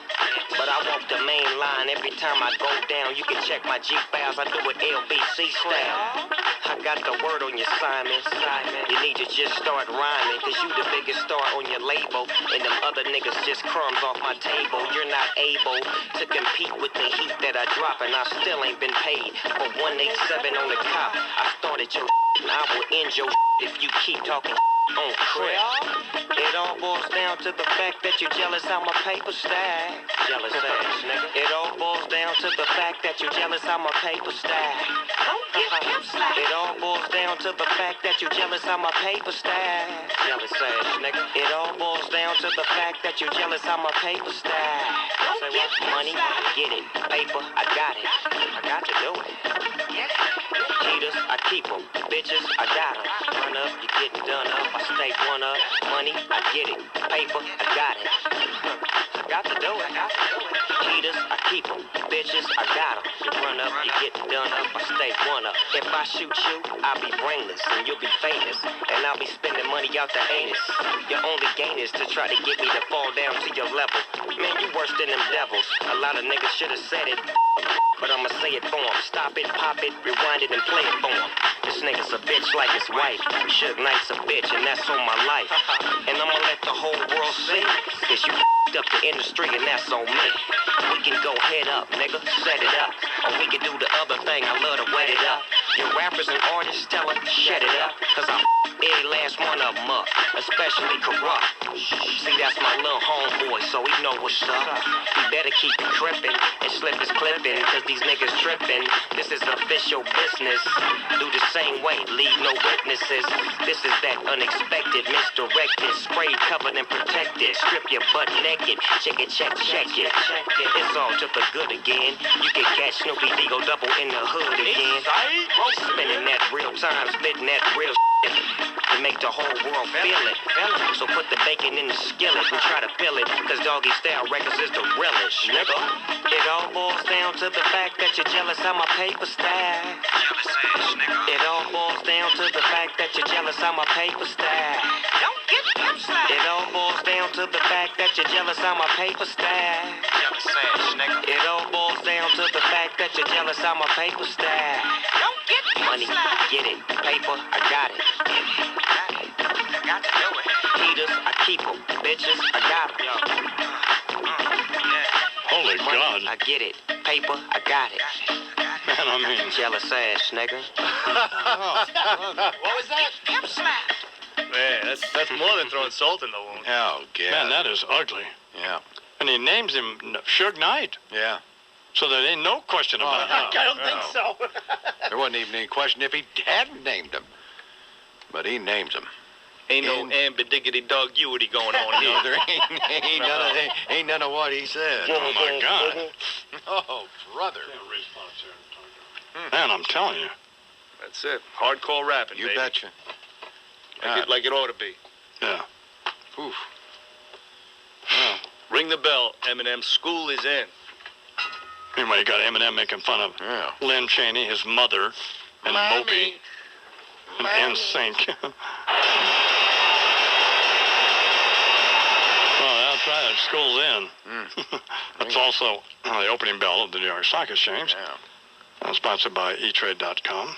but I walk the main line every time I go down. You can check my G-Files, I do it LBC style. I got the word on you, Simon. You need to just start rhyming, cause you the biggest star on your label. And them other niggas just crumbs off my table. You're not able to compete with the heat that I drop, and I still ain't been paid for 187 on the cop. I started your and I will end your if you keep talking on crap. It all boils down to the fact that you're jealous how my paper stack. Jealous ass nigga. It all boils down to the fact that you're jealous how my paper stack. It all boils down to the fact that you're jealous how my paper stack. Jealous ass nigga. It all boils down to the fact that you're jealous how my paper stack. Say what? Money, get it. Paper, I got it. I got to do it. Heaters, I keep them. Bitches, I got them. Run up, you getting done up. I stay one up. Money, I get it. Paper, I got it. I got to do it. Heaters, I keep them. bitches, I got 'em. You run up, you get done up, I stay one up. If I shoot you, I'll be brainless, and you'll be famous. And I'll be spending money out the anus. Your only gain is to try to get me to fall down to your level. Man, you worse than them devils. A lot of niggas should have said it, but I'ma say it for 'em. Stop it, pop it, rewind it, and play it for 'em. This nigga's a bitch like his wife. Suge Knight's a bitch, and that's on my life. And I'ma let the whole world see is you up the industry, and that's on me. We can go head up, nigga, set it up. Or we can do the other thing, I love to wet it up. Your rappers and artists tell them, shut it up. Cause I every last one of them up, especially corrupt. See, that's my little homeboy, so he know what's up. He better keep it crippin' and slip his clippin', cause these niggas trippin'. This is official business. Do the same way, leave no witnesses. This is that unexpected, misdirected, sprayed, covered, and protected. Strip your butt naked, check it, check it. It's all to the good again. You can catch Snoopy Digo double in the hood again. Spinning that real time, spitting that real shit to make the whole world feel it. So put the bacon in the skillet and try to peel it, cause Doggy Style Records is the realest, nigga. It all boils down to the fact that you're jealous of my paper style. It all boils down to the fact that you're jealous of my paper style. Don't get Pimp style. It all boils down to the fact that you're jealous of my paper style. It all boils down to the fact that you're jealous of my paper style. Don't get money, I get it. Paper, I got it. I got to do it. Heaters, I keep them. Bitches, I got them. Holy Money, God. I get it. Paper, I got it. Man, I mean. Jealous ass, nigga. What was that? Pimp slap. Man, that's more than throwing salt in the wound. Oh, God. Man, that is ugly. Yeah. And he names him Suge Knight. Yeah. So there ain't no question about it. I don't think so. There wasn't even any question if he hadn't named him. But he names him. Ain't no ambadiggity dog uity going on here. No, there ain't none of what he said. Oh, my God. Oh, brother. Man, I'm telling you. That's it. Hardcore rapping, You baby. betcha. Like it ought to be. Yeah. Oof. Well, Ring the bell, Eminem. School is in. anyway, you got Eminem making fun of Lynn Chaney, his mother, and Moby, and NSYNC. Well, that's right. School's in. That's also the opening bell of the New York Stock Exchange. Sponsored by eTrade.com.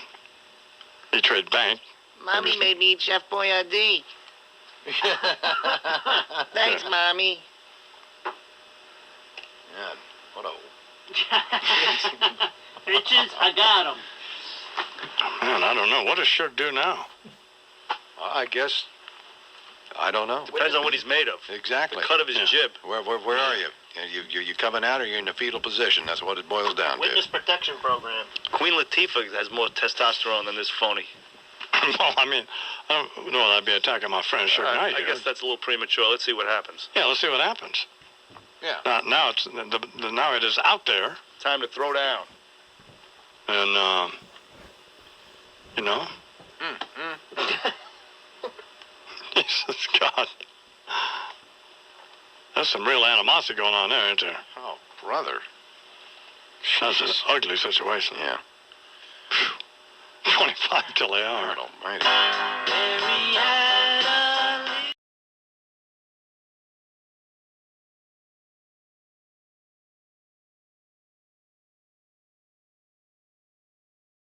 E-Trade Bank. Mommy made me eat Chef Boyardee. Thanks, Mommy. Yeah. What a... Bitches, I got 'em. Man, I don't know. What does Suge do now? I guess... I don't know. Depends on what he's made of. Exactly. The cut of his jib. Where are you? You coming out or you're in a fetal position? That's what it boils down to. Witness protection program. Queen Latifah has more testosterone than this phony. Well, I mean, I don't know I'd be attacking my friend Suge Knight I here. guess that's a little premature. Let's see what happens. Yeah, let's see what happens. Yeah. Now it's now it is out there, Time to throw down. and you know. Jesus God. There's some real animosity going on there, isn't there? Oh, brother. That's an ugly situation. Yeah. 25 till they are. God almighty.